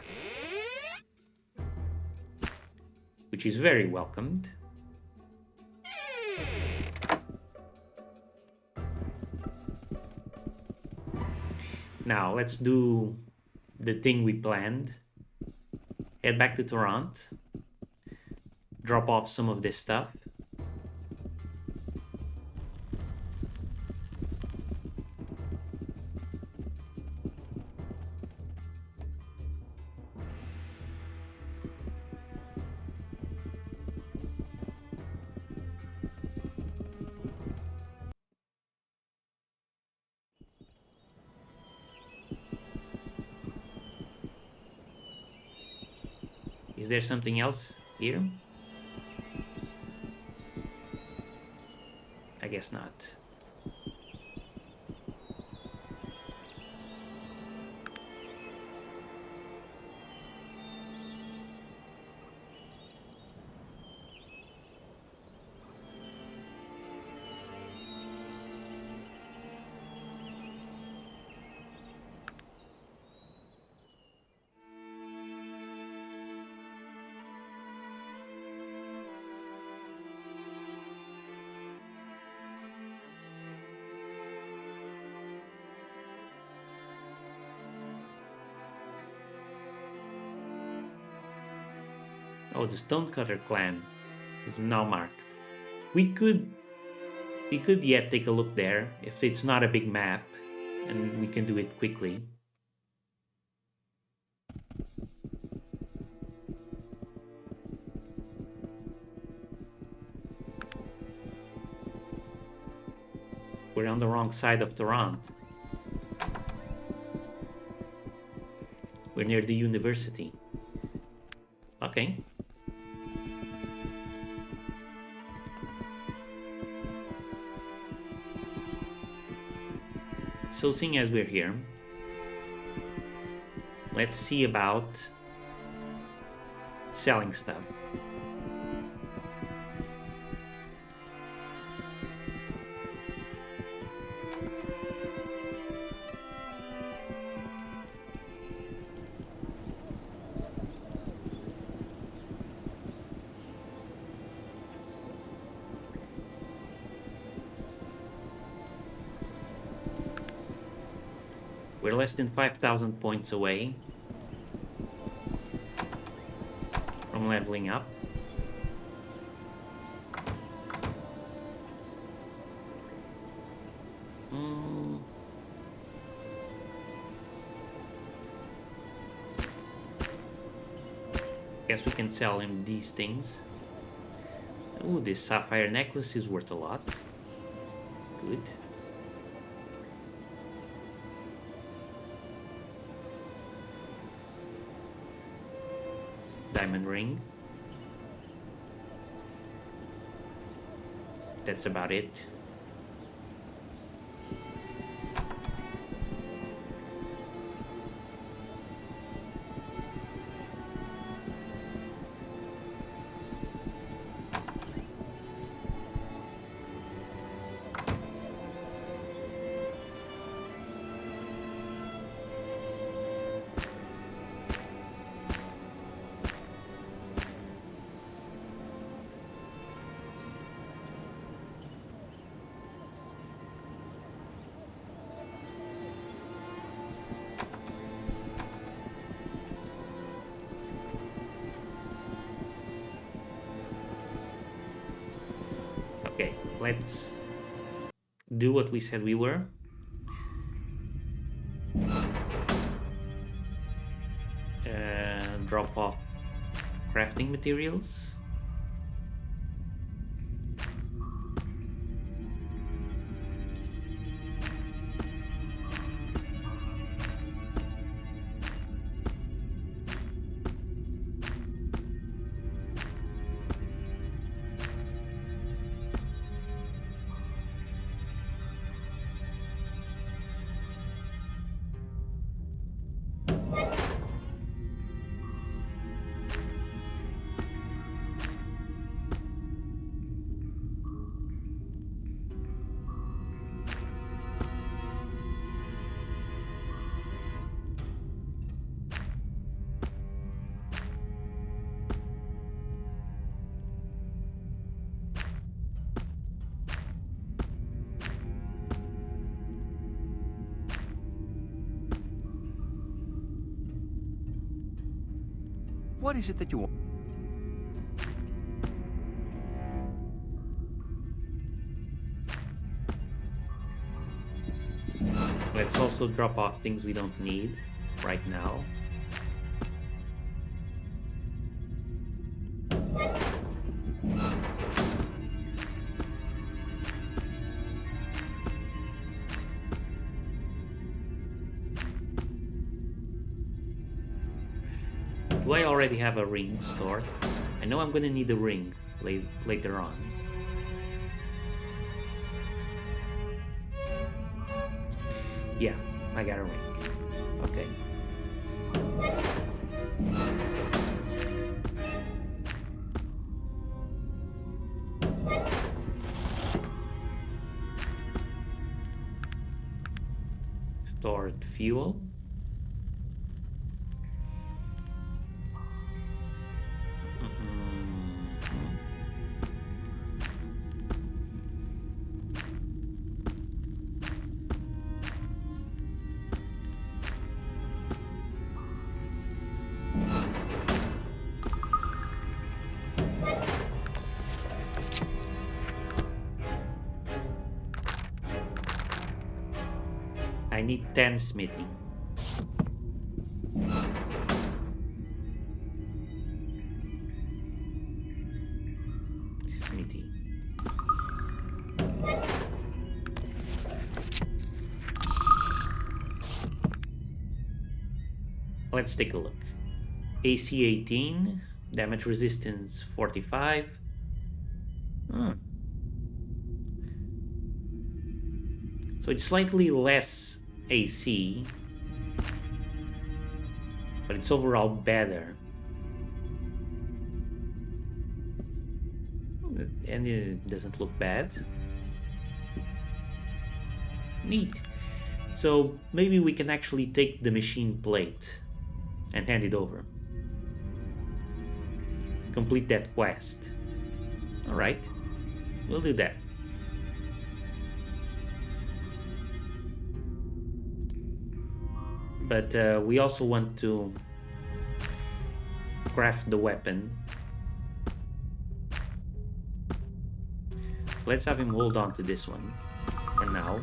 which is very welcomed. Now let's do the thing we planned. Head back to Toronto. Drop off some of this stuff. Is there something else here? I guess not. Oh, the Stonecutter clan is now marked. We could yet take a look there if it's not a big map, and we can do it quickly. We're on the wrong side of Toronto. We're near the university. Okay. So seeing as we're here, let's see about selling stuff. We're less than 5,000 points away from leveling up. Guess we can sell him these things. Ooh, this sapphire necklace is worth a lot. Good. Diamond ring. That's about it. Okay, let's do what we said we were. Drop off crafting materials. What is it that you want? Let's also drop off things we don't need right now. Do I already have a ring stored? I know I'm gonna need a ring later on. Yeah, I got a ring. Okay. Stored fuel. need 10 smithing. Smithy. Let's take a look. AC 18, damage resistance 45. So it's slightly less AC, but it's overall better. And it doesn't look bad. Neat. So maybe we can actually take the machine plate and hand it over. Complete that quest. Alright, we'll do that. But we also want to craft the weapon. Let's have him hold on to this one for now.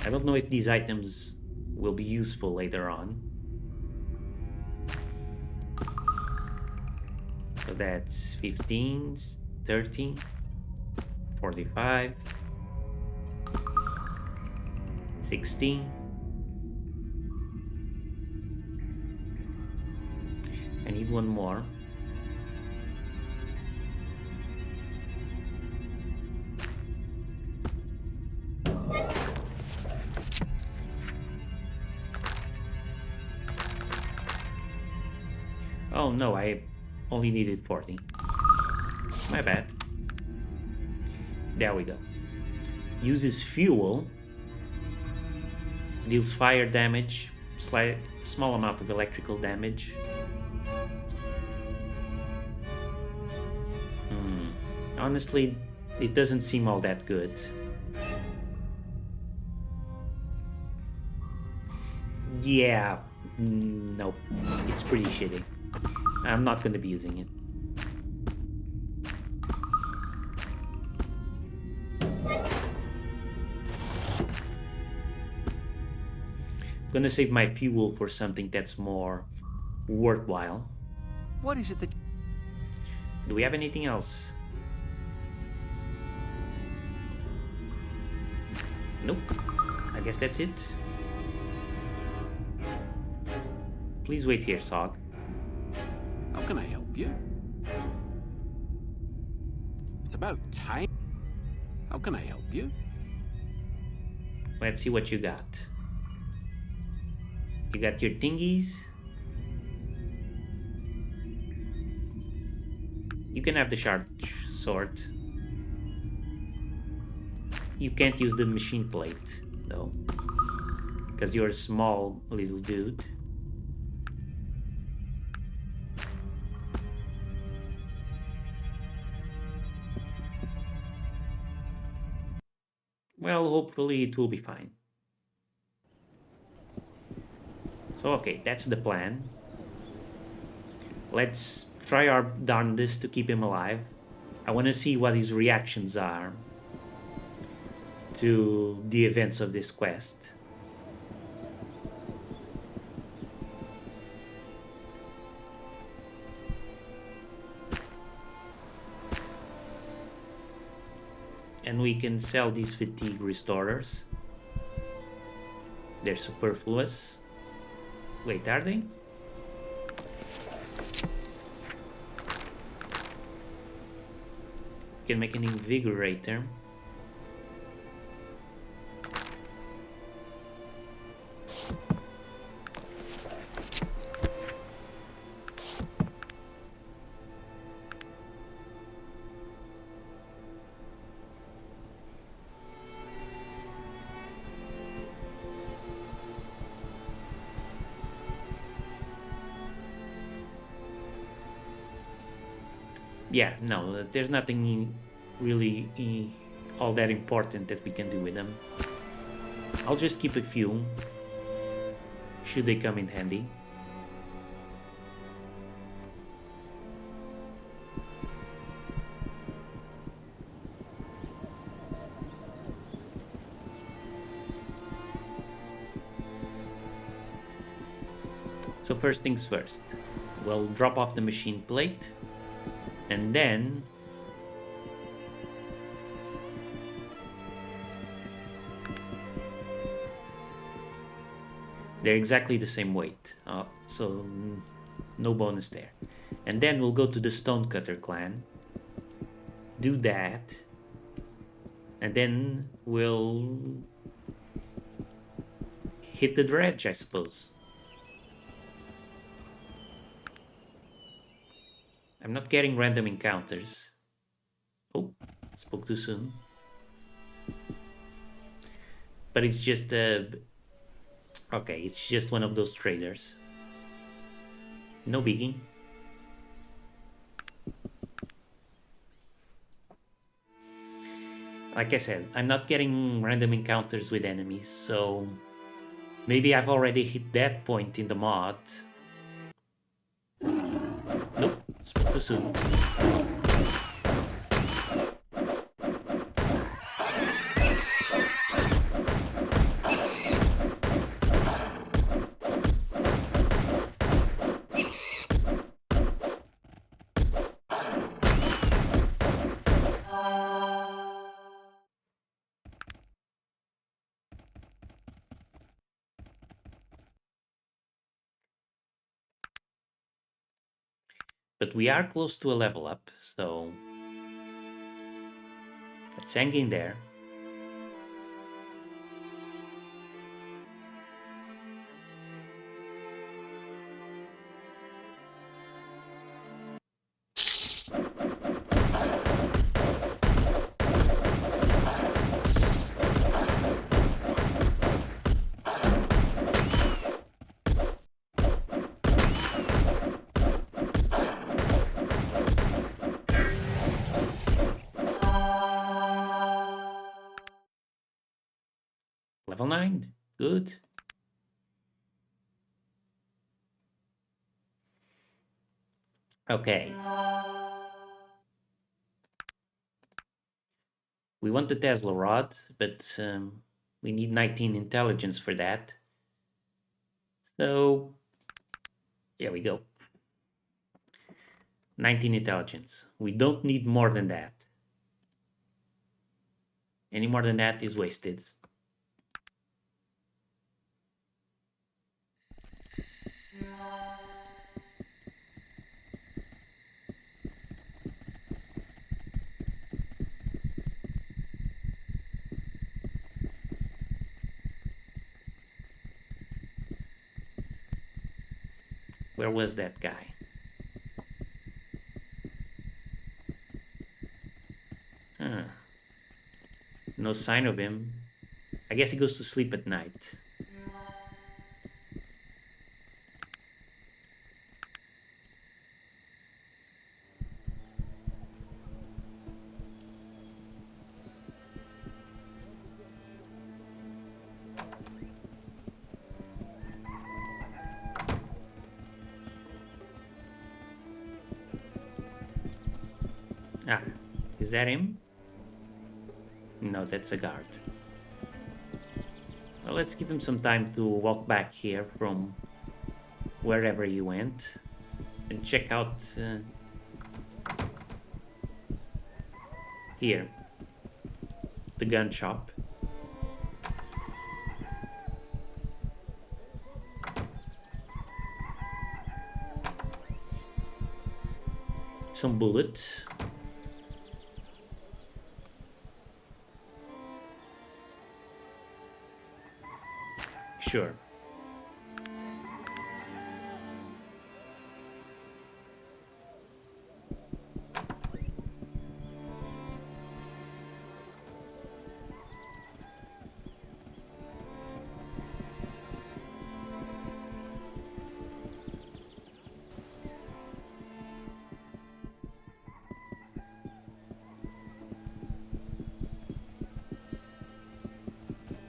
I don't know if these items will be useful later on. So that's 15, 13, 45, 16. I need one more. Oh no, I only needed 40. My bad. There we go. Uses fuel. Deals fire damage. Small amount of electrical damage. Honestly, it doesn't seem all that good. Yeah, nope. It's pretty shitty. I'm not going to be using it. I'm going to save my fuel for something that's more worthwhile. What is it that... Do we have anything else? Nope. I guess that's it. Please wait here, Sog. How can I help you? It's about time. How can I help you? Let's see what you got. You got your thingies. You can have the sharp sword. You can't use the machine plate, though, because you're a small little dude. Well, hopefully it will be fine. So, okay, that's the plan. Let's try our darndest to keep him alive. I want to see what his reactions are to the events of this quest. And we can sell these fatigue restorers. They're superfluous. Wait, are they? We can make an invigorator. Yeah, no, there's nothing really all that important that we can do with them. I'll just keep a few, should they come in handy. So first things first, we'll drop off the machine plate, and then they're exactly the same weight, so no bonus there. And then we'll go to the Stonecutter clan, do that, and then we'll hit the dredge, I suppose. I'm not getting random encounters. Oh, spoke too soon. But it's just okay, it's just one of those traders. No biggie. Like I said, I'm not getting random encounters with enemies, so maybe I've already hit that point in the mod. Nope, spoke too soon. But we are close to a level up, so let's hang in there. Level 9, good. Okay. We want the Tesla rod, but we need 19 intelligence for that. So, here we go. 19 intelligence. We don't need more than that. Any more than that is wasted. Where was that guy? Huh. No sign of him. I guess he goes to sleep at night. Ah, is that him? No, that's a guard. Well, let's give him some time to walk back here from wherever he went and check out here, the gun shop. Some bullets. Sure.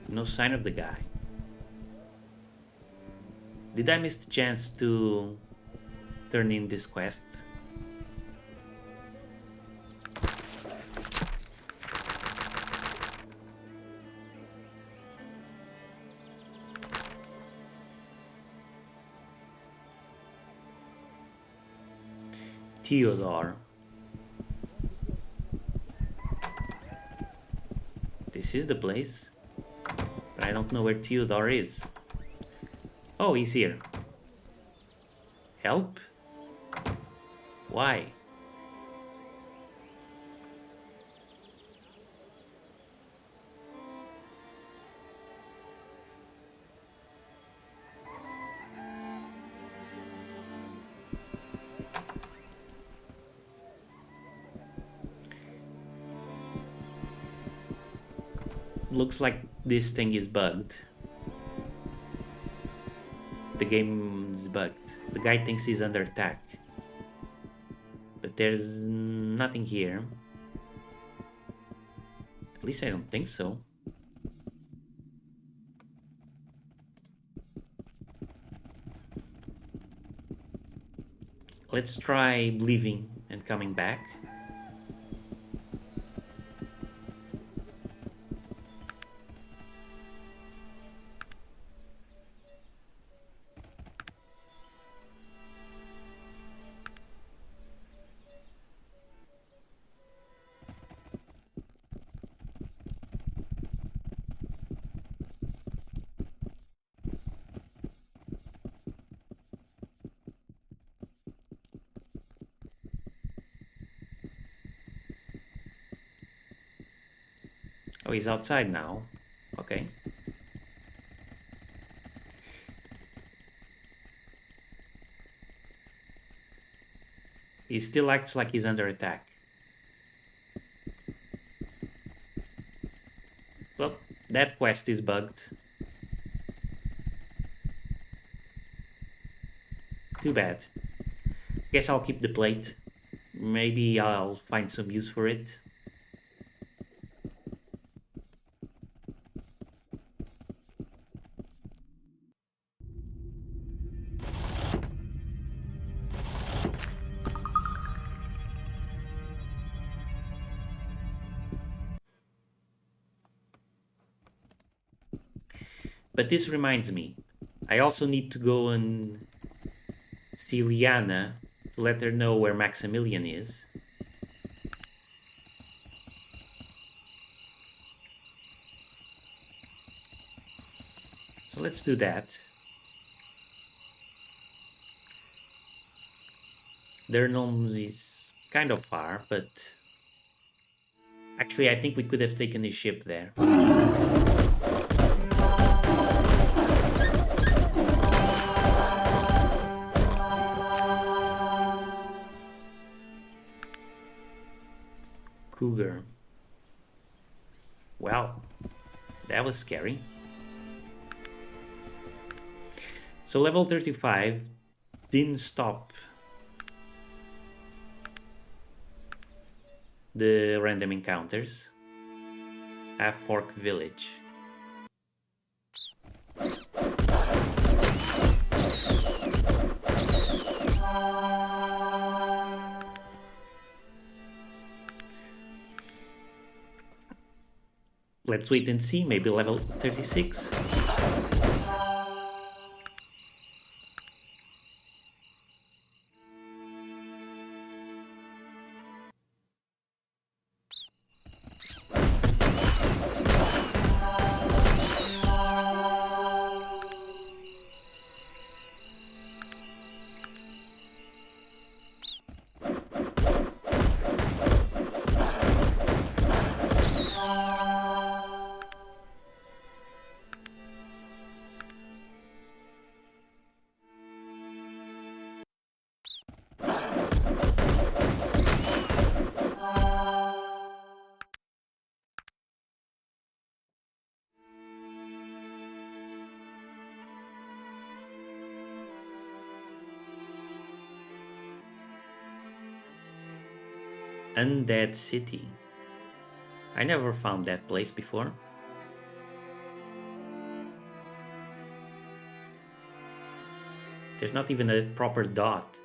No sign of the guy. Did I miss the chance to turn in this quest? Theodore. This is the place. But I don't know where Theodore is. Oh, he's here. Help? Why? Looks like this thing is bugged. The game is bugged. The guy thinks he's under attack. But there's nothing here. At least I don't think so. Let's try leaving and coming back. Oh, he's outside now. Okay. He still acts like he's under attack. Well, that quest is bugged. Too bad. Guess I'll keep the plate. Maybe I'll find some use for it. But this reminds me, I also need to go and see Liana to let her know where Maximilian is. So let's do that. Dernholm is kind of far, but actually I think we could have taken his ship there. Cougar. Wow, that was scary. So level 35 didn't stop the random encounters. Half Orc Village. Let's wait and see, maybe level 36. Undead City. I never found that place before. There's not even a proper dot.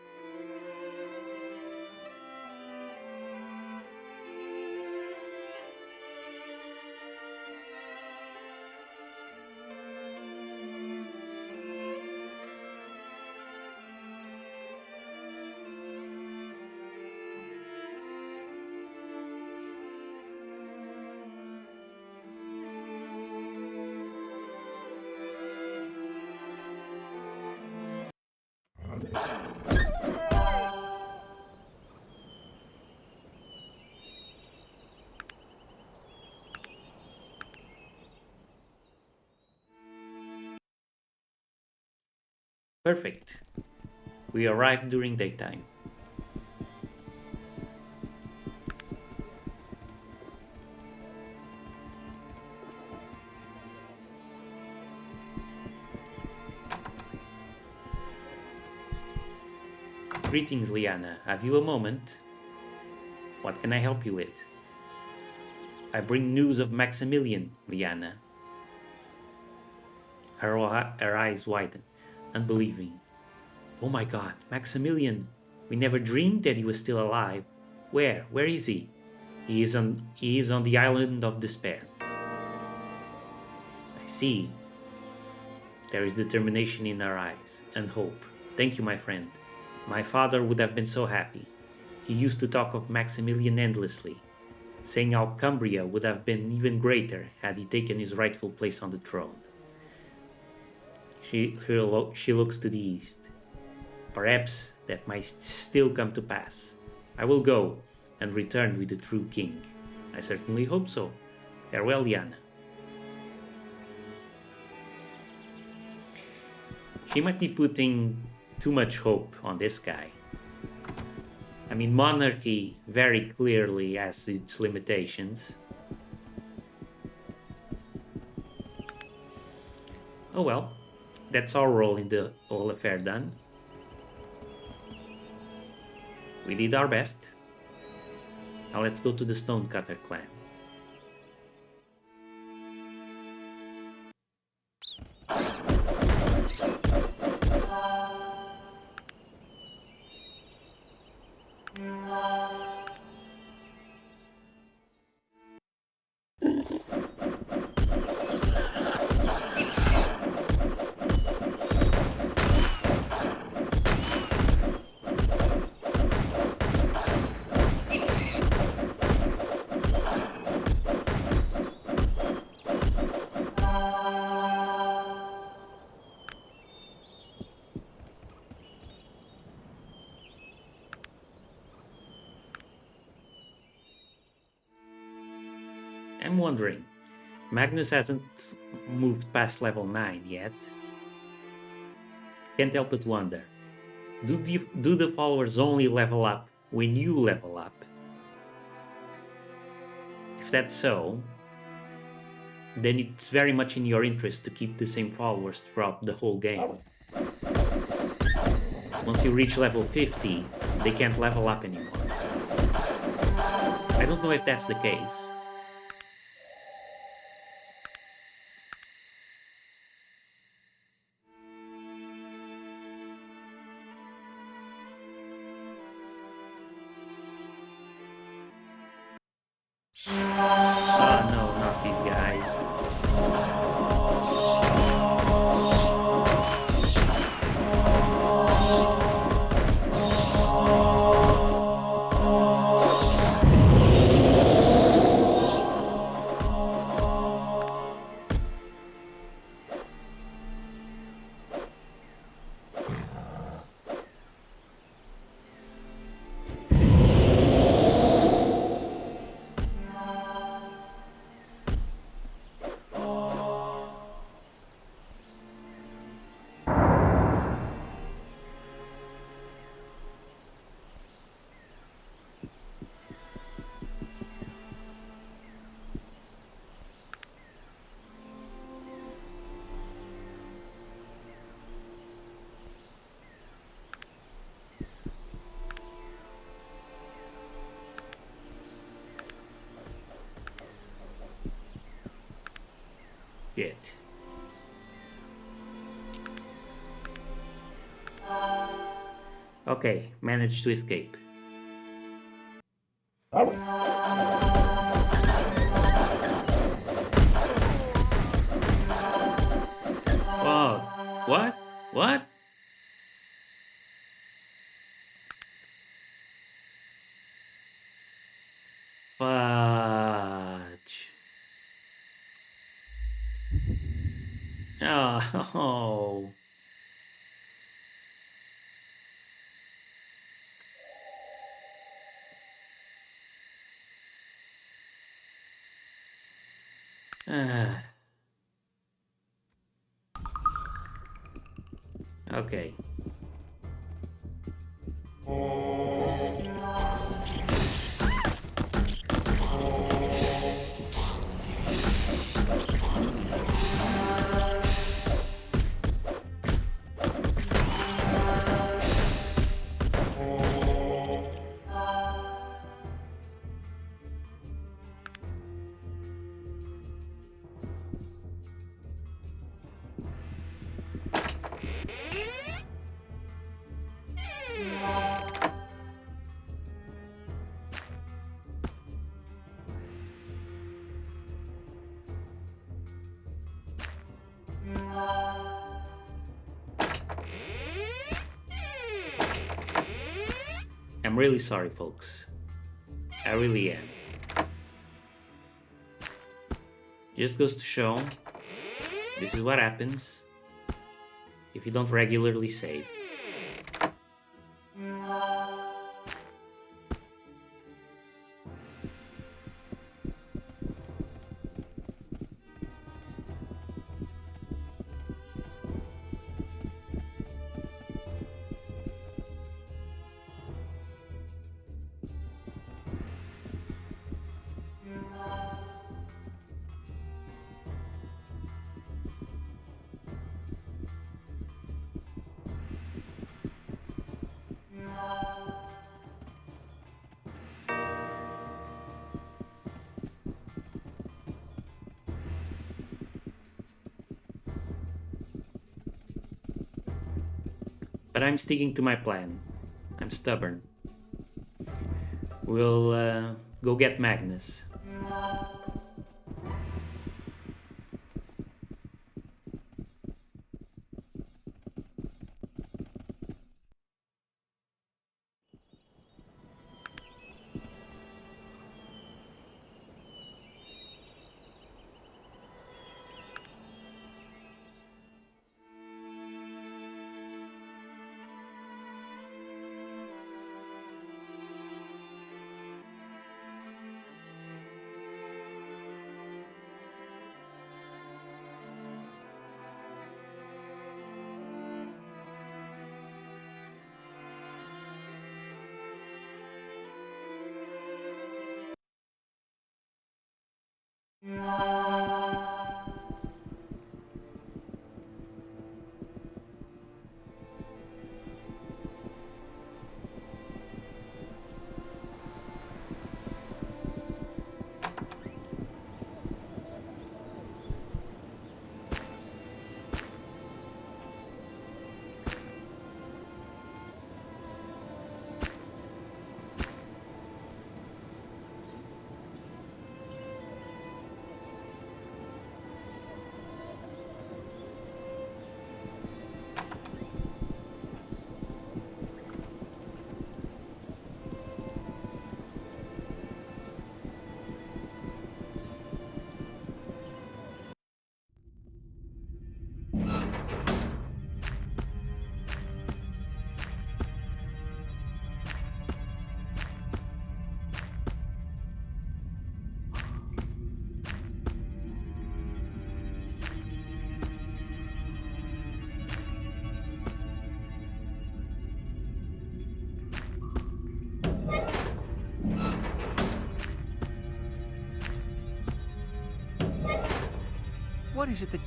Perfect. We arrived during daytime. Greetings, Liana. Have you a moment? What can I help you with? I bring news of Maximilian, Liana. Her eyes widen, unbelieving. Oh my god, Maximilian! We never dreamed that he was still alive. Where? Where is he? He is on the island of despair. I see. There is determination in her eyes, and hope. Thank you, my friend. My father would have been so happy. He used to talk of Maximilian endlessly, saying how Cumbria would have been even greater had he taken his rightful place on the throne. She looks to the east. Perhaps that might still come to pass. I will go and return with the true king. I certainly hope so. Farewell, Diana. She might be putting too much hope on this guy. I mean, monarchy very clearly has its limitations. Oh well, that's our role in the whole affair done. We did our best. Now let's go to the Stonecutter clan. I'm wondering, Magnus hasn't moved past level 9 yet. Can't help but wonder, do the followers only level up when you level up? If that's so, then it's very much in your interest to keep the same followers throughout the whole game. Once you reach level 50, they can't level up anymore. I don't know if that's the case. Oh no, not these guys. Shit. Okay, managed to escape. Whoa, what? What? Fudge. Oh. Ah. Okay. I'm really sorry, folks. I really am. Just goes to show this is what happens if you don't regularly save. But I'm sticking to my plan. I'm stubborn. We'll go get Magnus. What is it that...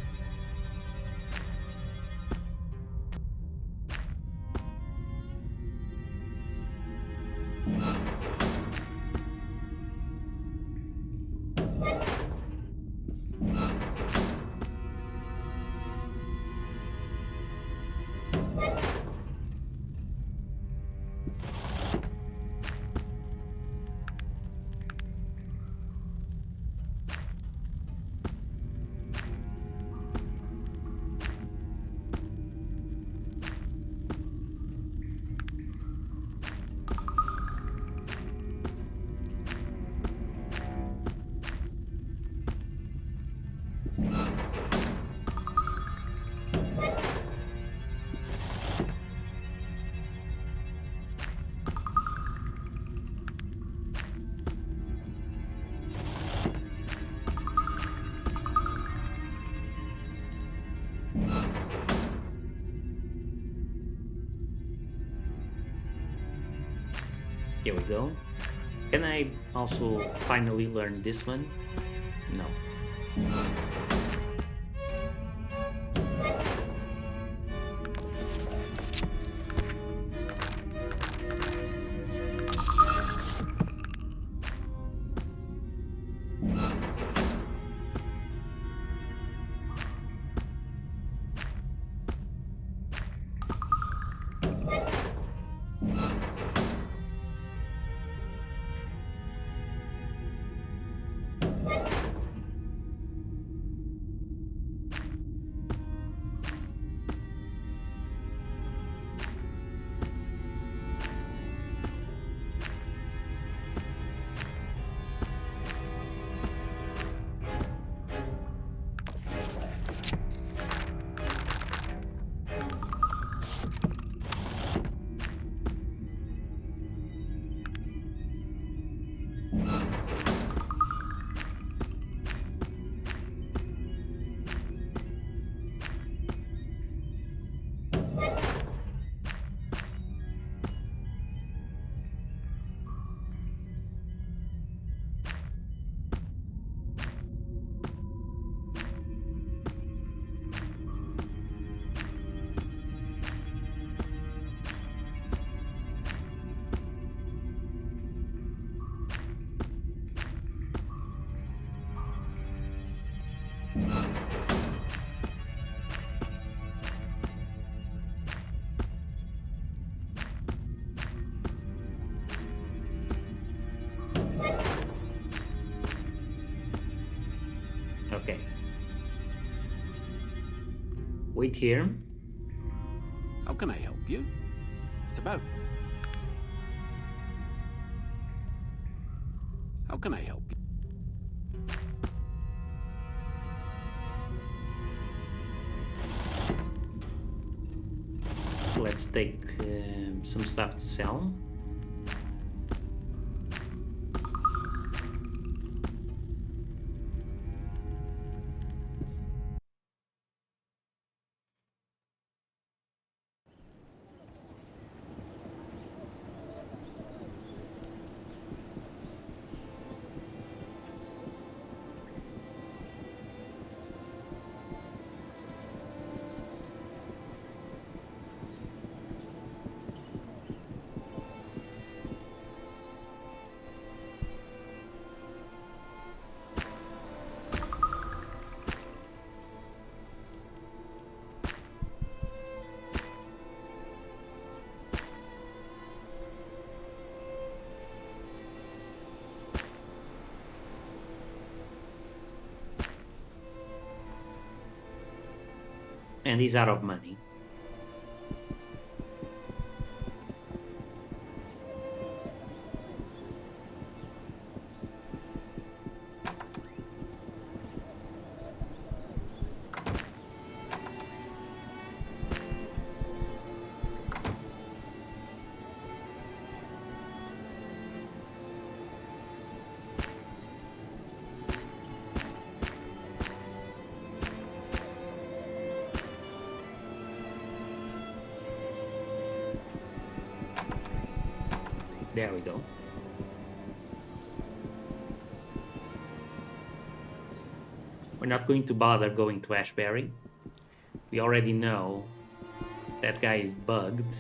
Here we go. Can I also finally learn this one? No. Okay. Wait here. How can I help you? It's about... How can I help you? Let's take some stuff to sell. And he's out of money. There we go. We're not going to bother going to Ashbury. We already know that guy is bugged.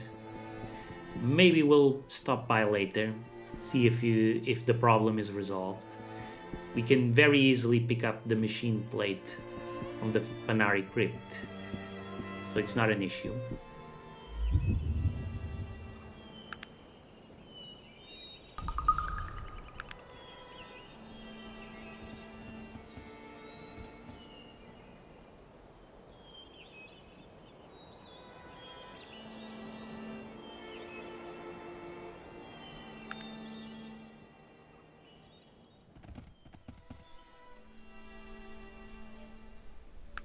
Maybe we'll stop by later, see if the problem is resolved. We can very easily pick up the machine plate from the Panari crypt, so it's not an issue.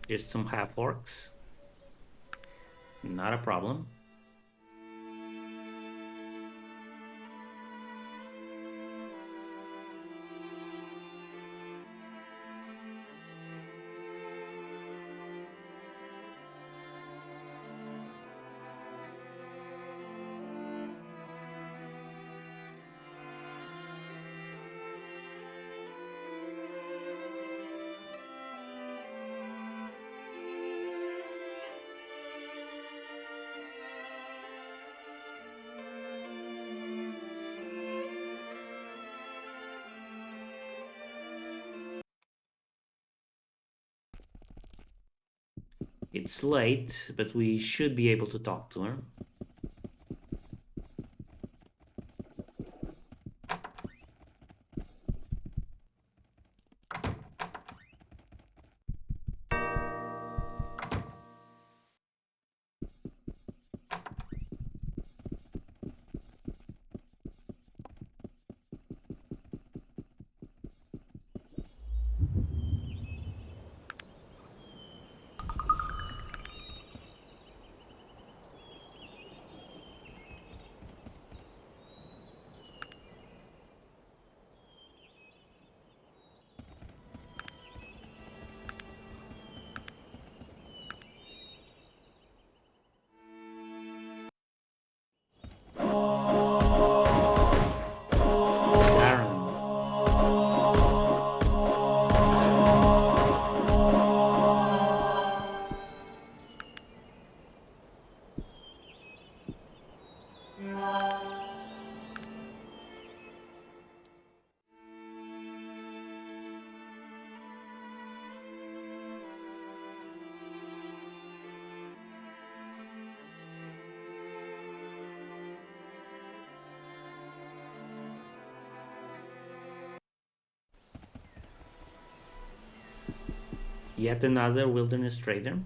Just some half orcs. Not a problem. It's late, but we should be able to talk to her. Yet another wilderness trader.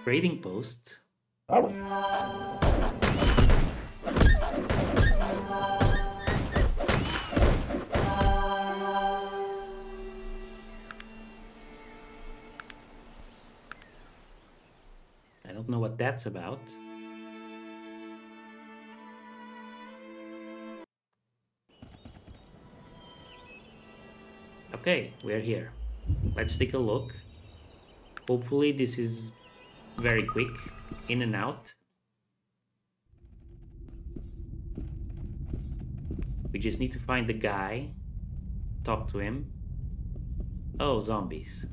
Trading post. I don't know what that's about. Okay, we're here. Let's take a look. Hopefully this is very quick, in and out. We just need to find the guy, talk to him. Oh, zombies.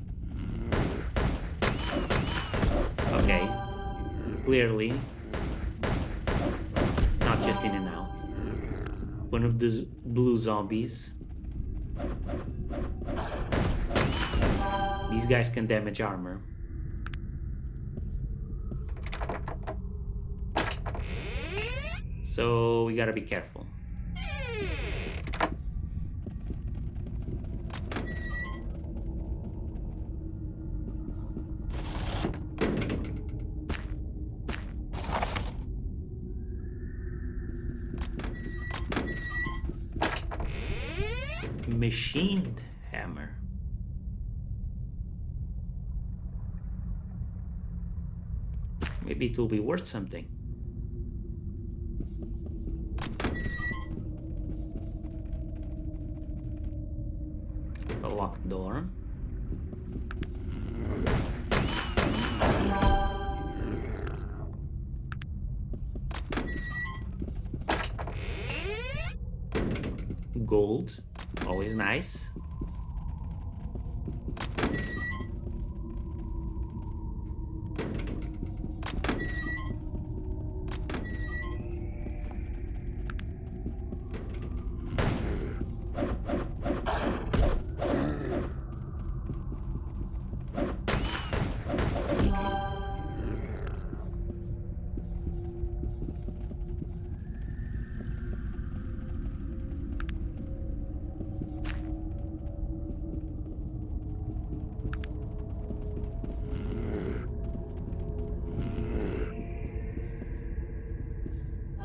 Okay, clearly not just in and out. One of the blue zombies. These guys can damage armor. So we gotta be careful. Machined hammer. Maybe it will be worth something. A locked door. Gold, always nice.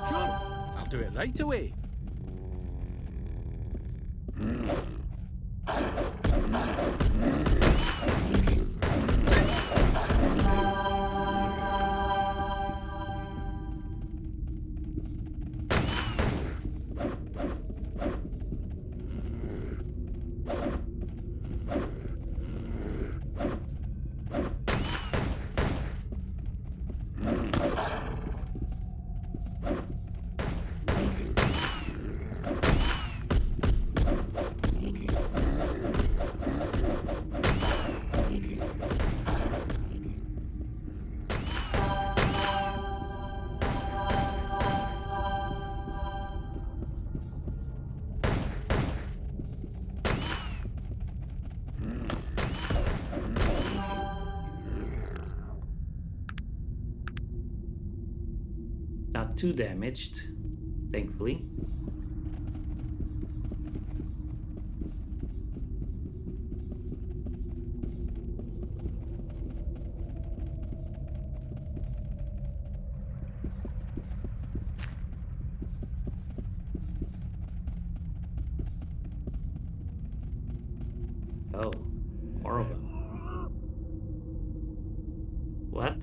Sure, I'll do it right away. Not too damaged, thankfully. Oh, more of them. What?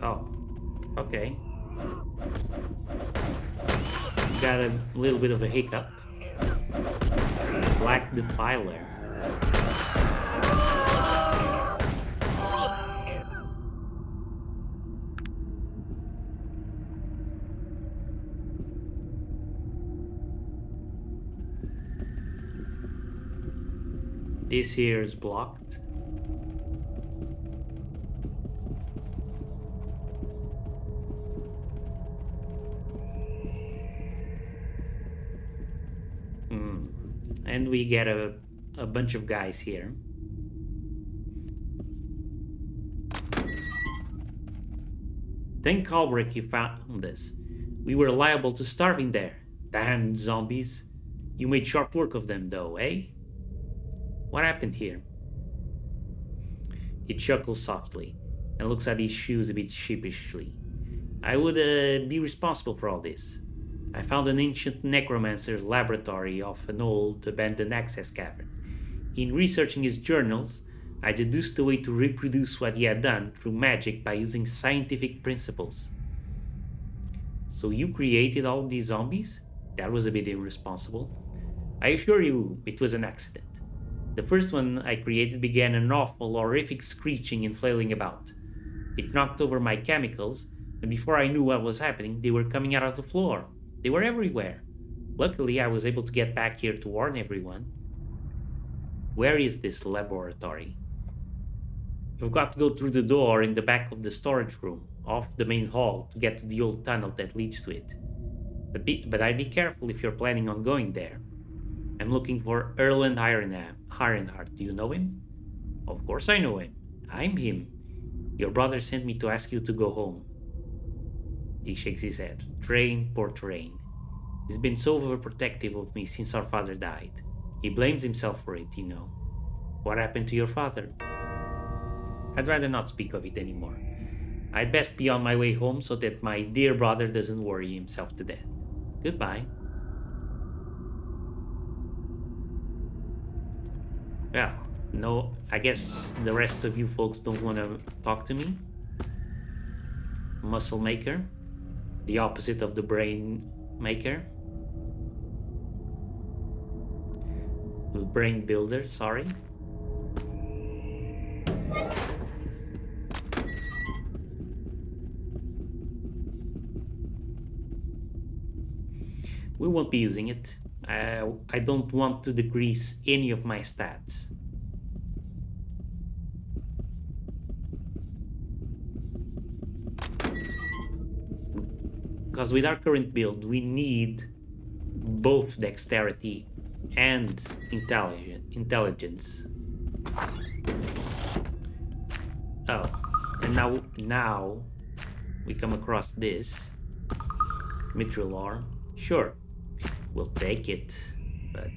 Oh, okay. Got a little bit of a hiccup. Black Defiler. This here is blocked. And we get a bunch of guys here. Thank Albrecht you found this. We were liable to starving there. Damn zombies. You made short work of them though, eh? What happened here? He chuckles softly and looks at his shoes a bit sheepishly. I would be responsible for all this. I found an ancient necromancer's laboratory off an old abandoned access cavern. In researching his journals, I deduced a way to reproduce what he had done through magic by using scientific principles. So you created all these zombies? That was a bit irresponsible. I assure you, it was an accident. The first one I created began an awful, horrific screeching and flailing about. It knocked over my chemicals, and before I knew what was happening, they were coming out of the floor. They were everywhere. Luckily, I was able to get back here to warn everyone. Where is this laboratory? You've got to go through the door in the back of the storage room, off the main hall, to get to the old tunnel that leads to it. But I'd be careful if you're planning on going there. I'm looking for Erland Ironheart. Do you know him? Of course I know him. I'm him. Your brother sent me to ask you to go home. He shakes his head. Train, poor Train. He's been so overprotective of me since our father died. He blames himself for it, you know. What happened to your father? I'd rather not speak of it anymore. I'd best be on my way home so that my dear brother doesn't worry himself to death. Goodbye. Well, No, I guess the rest of you folks don't want to talk to me. Muscle maker, the opposite of the brain maker. Brain builder, sorry. We won't be using it. I don't want to decrease any of my stats. Because with our current build, we need both dexterity and intelligence. Oh, and now we come across this mithril ore. Sure, we'll take it, but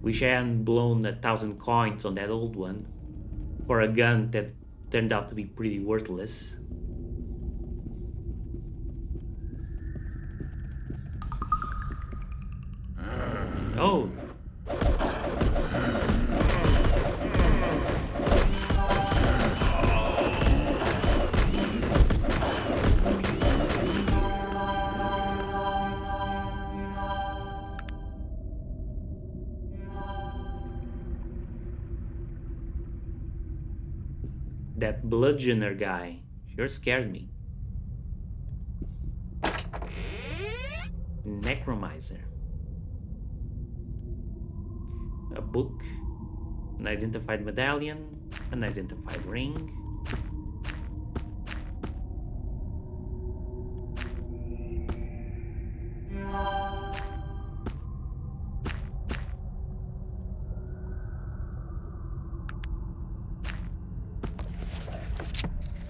wish I hadn't blown 1,000 coins on that old one for a gun that turned out to be pretty worthless. Oh. That bludgeoner guy sure scared me. Necromiser. A book, an identified medallion, an identified ring.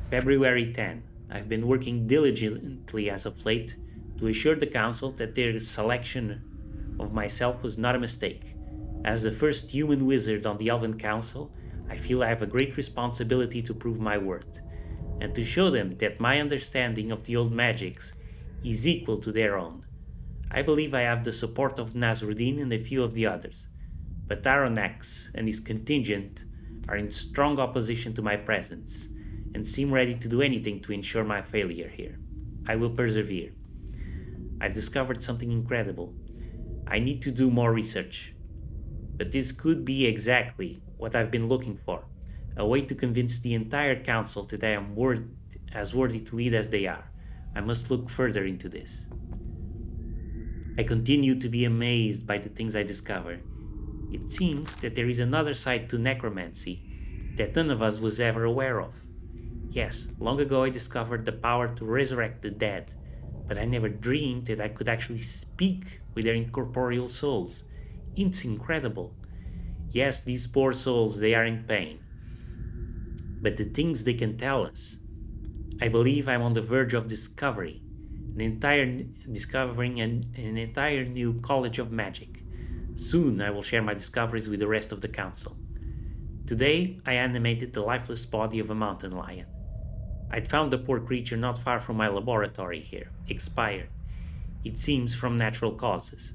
February 10. I've been working diligently as of late to assure the Council that their selection of myself was not a mistake. As the first human wizard on the Elven Council, I feel I have a great responsibility to prove my worth, and to show them that my understanding of the old magics is equal to their own. I believe I have the support of Nasruddin and a few of the others, but Aronnax and his contingent are in strong opposition to my presence, and seem ready to do anything to ensure my failure here. I will persevere. I've discovered something incredible. I need to do more research. But this could be exactly what I've been looking for, a way to convince the entire council that I am as worthy to lead as they are. I must look further into this. I continue to be amazed by the things I discover. It seems that there is another side to necromancy that none of us was ever aware of. Yes, long ago I discovered the power to resurrect the dead, but I never dreamed that I could actually speak with their incorporeal souls. It's incredible. Yes, these poor souls, they are in pain. But the things they can tell us. I believe I'm on the verge of discovering an entire new college of magic. Soon I will share my discoveries with the rest of the council. Today I animated the lifeless body of a mountain lion. I'd found the poor creature not far from my laboratory here, expired. It seems from natural causes.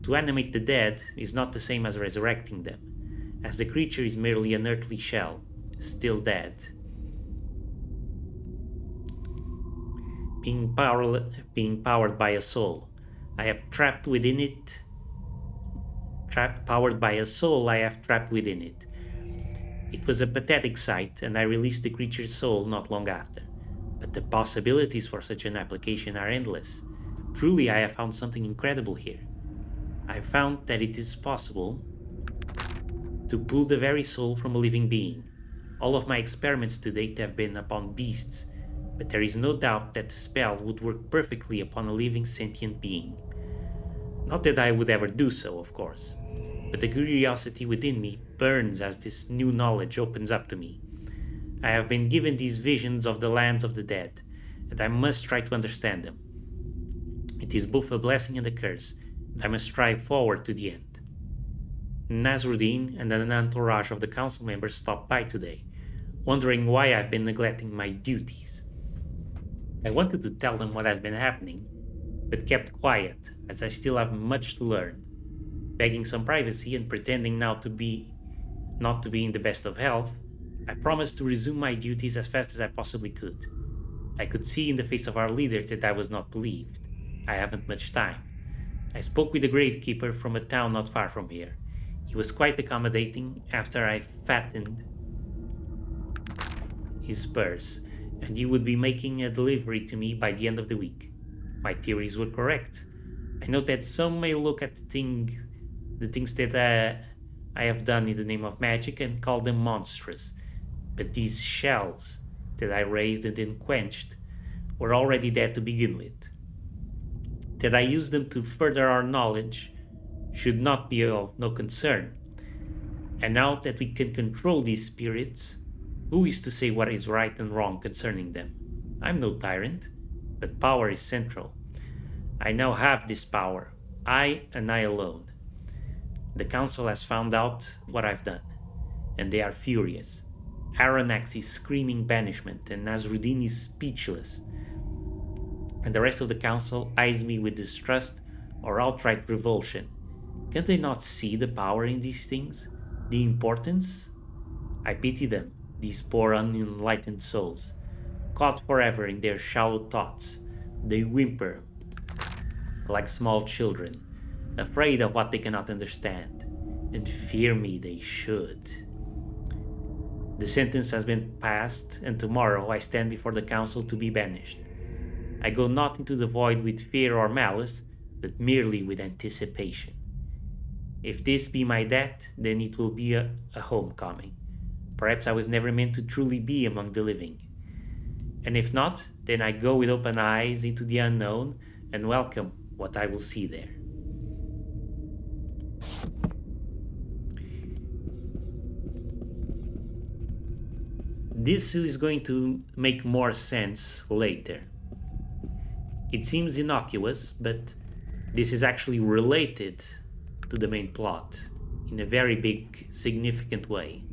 To animate the dead is not the same as resurrecting them, as the creature is merely an earthly shell, still dead. Being powered by a soul, I have trapped within it. Powered by a soul, I have trapped within it. It was a pathetic sight, and I released the creature's soul not long after. But the possibilities for such an application are endless. Truly, I have found something incredible here. I found that it is possible to pull the very soul from a living being. All of my experiments to date have been upon beasts, but there is no doubt that the spell would work perfectly upon a living sentient being. Not that I would ever do so, of course, but the curiosity within me burns as this new knowledge opens up to me. I have been given these visions of the lands of the dead, and I must try to understand them. It is both a blessing and a curse, and I must strive forward to the end. Nasruddin and an entourage of the council members stopped by today, wondering why I've been neglecting my duties. I wanted to tell them what has been happening, but kept quiet, as I still have much to learn. Begging some privacy and pretending now to be not to be in the best of health, I promised to resume my duties as fast as I possibly could. I could see in the face of our leader that I was not believed. I haven't much time. I spoke with a gravekeeper from a town not far from here. He was quite accommodating after I fattened his purse, and he would be making a delivery to me by the end of the week. My theories were correct. I know that some may look at the things that I have done in the name of magic and call them monstrous, but these shells that I raised and then quenched were already there to begin with. That I use them to further our knowledge should not be of no concern. And now that we can control these spirits, who is to say what is right and wrong concerning them? I'm no tyrant, but power is central. I now have this power, I and I alone. The council has found out what I've done, and they are furious. Aranax is screaming banishment, and Nasruddin is speechless. And the rest of the council eyes me with distrust or outright revulsion. Can they not see the power in these things? The importance? I pity them, these poor unenlightened souls. Caught forever in their shallow thoughts, they whimper like small children, afraid of what they cannot understand, and fear me they should. The sentence has been passed, and tomorrow I stand before the council to be banished. I go not into the void with fear or malice, but merely with anticipation. If this be my death, then it will be a homecoming. Perhaps I was never meant to truly be among the living. And if not, then I go with open eyes into the unknown and welcome what I will see there. This is going to make more sense later. It seems innocuous, but this is actually related to the main plot in a very big, significant way.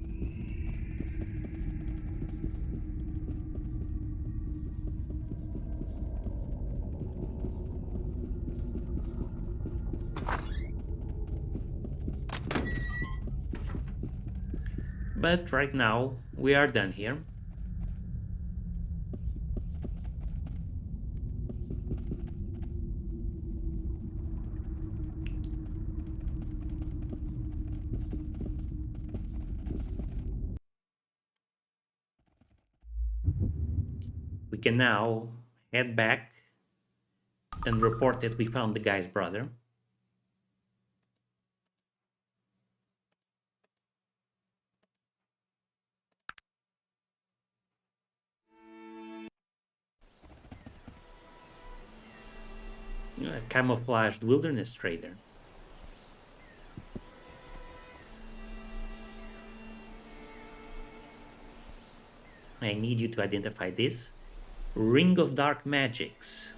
But right now, we are done here. We can now head back and report that we found the guy's brother. A camouflaged wilderness trader. I need you to identify this. Ring of Dark Magics.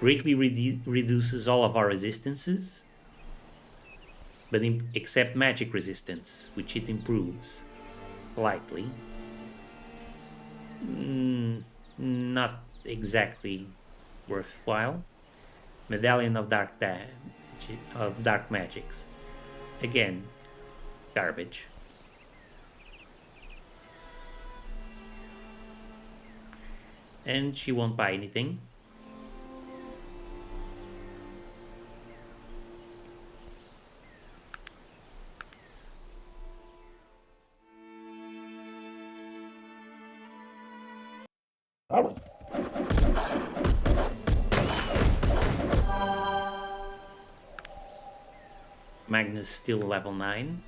Greatly reduces all of our resistances, but except magic resistance, which it improves slightly. Not exactly worthwhile. Medallion of Dark Magics. Again, garbage. And she won't buy anything. Magnus still level 9.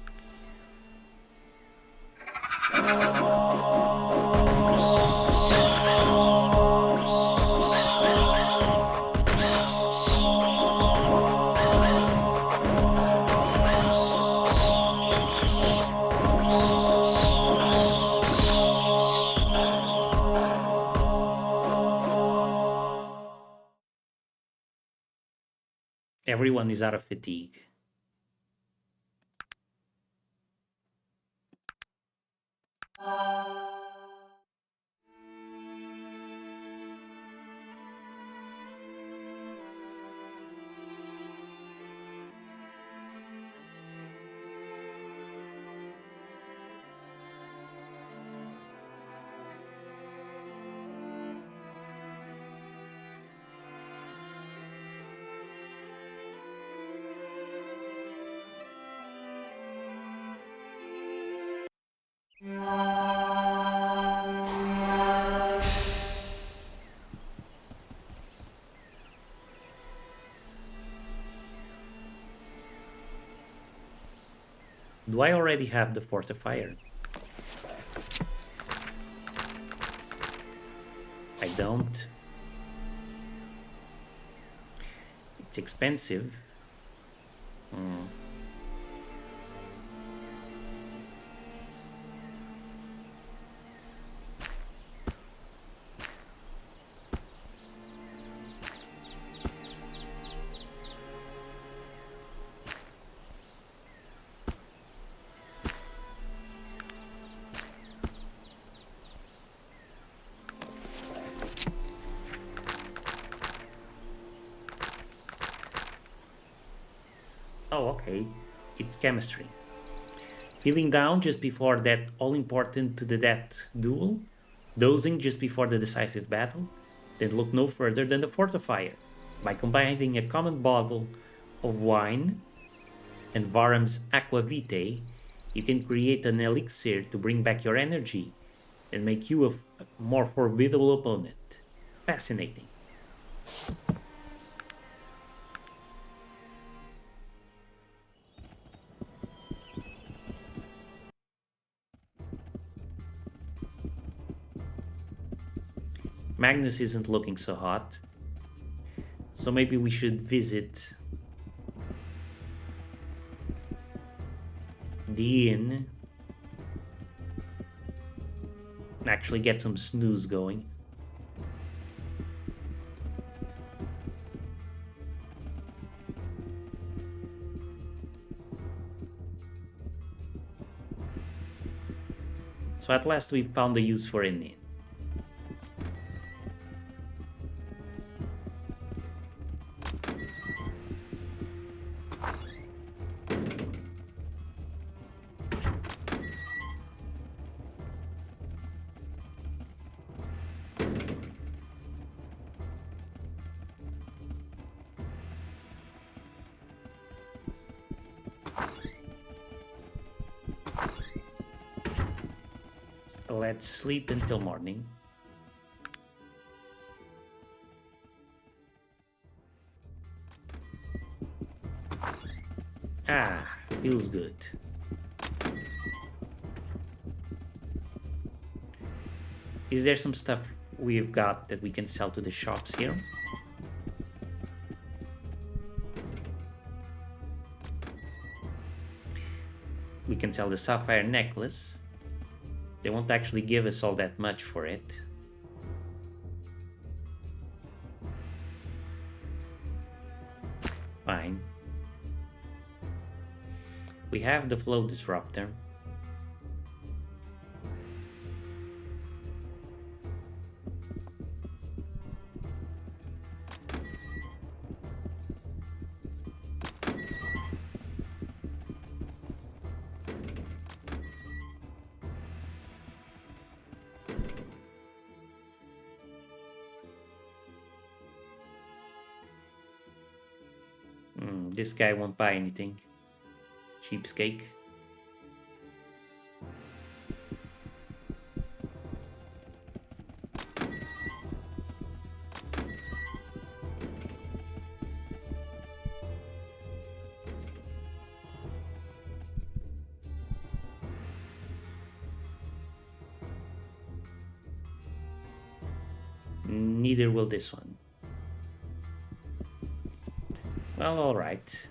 Everyone is out of fatigue. Do I already have the fortifier? I don't. It's expensive. Hmm. Oh, okay. It's chemistry. Feeling down just before that all important to the death duel, dozing just before the decisive battle, then look no further than the fortifier. By combining a common bottle of wine and Varum's aqua vitae, you can create an elixir to bring back your energy and make you a more formidable opponent. Fascinating. Magnus isn't looking so hot, so maybe we should visit the inn. Actually get some snooze going. So at last we found a use for an inn. Let's sleep until morning. Ah, feels good. Is there some stuff we've got that we can sell to the shops here? We can sell the sapphire necklace. They won't actually give us all that much for it. Fine. We have the flow disruptor. This guy won't buy anything. Cheapskate. Neither will this one. Well, alright.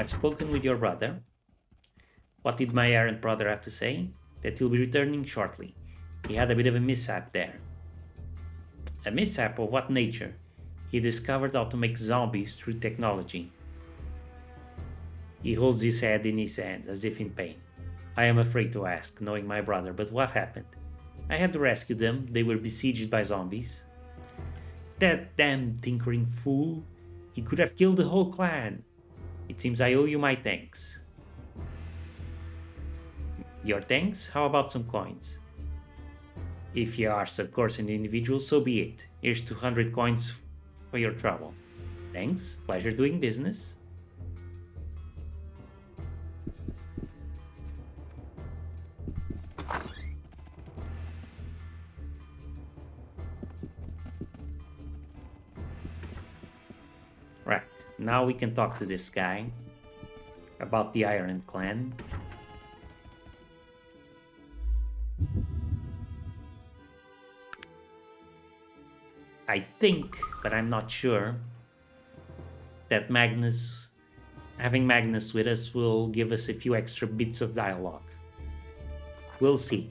I've spoken with your brother. What did my errant brother have to say? That he'll be returning shortly. He had a bit of a mishap there. A mishap of what nature? He discovered how to make zombies through technology. He holds his head in his hand as if in pain. I am afraid to ask, knowing my brother, but what happened? I had to rescue them. They were besieged by zombies. That damn tinkering fool. He could have killed the whole clan. It seems I owe you my thanks. Your thanks? How about some coins? If you are so coarse an individual, so be it. Here's 200 coins for your trouble. Thanks, pleasure doing business. Right, now we can talk to this guy about the Iron Clan. I think, but I'm not sure, that having Magnus with us will give us a few extra bits of dialogue. We'll see.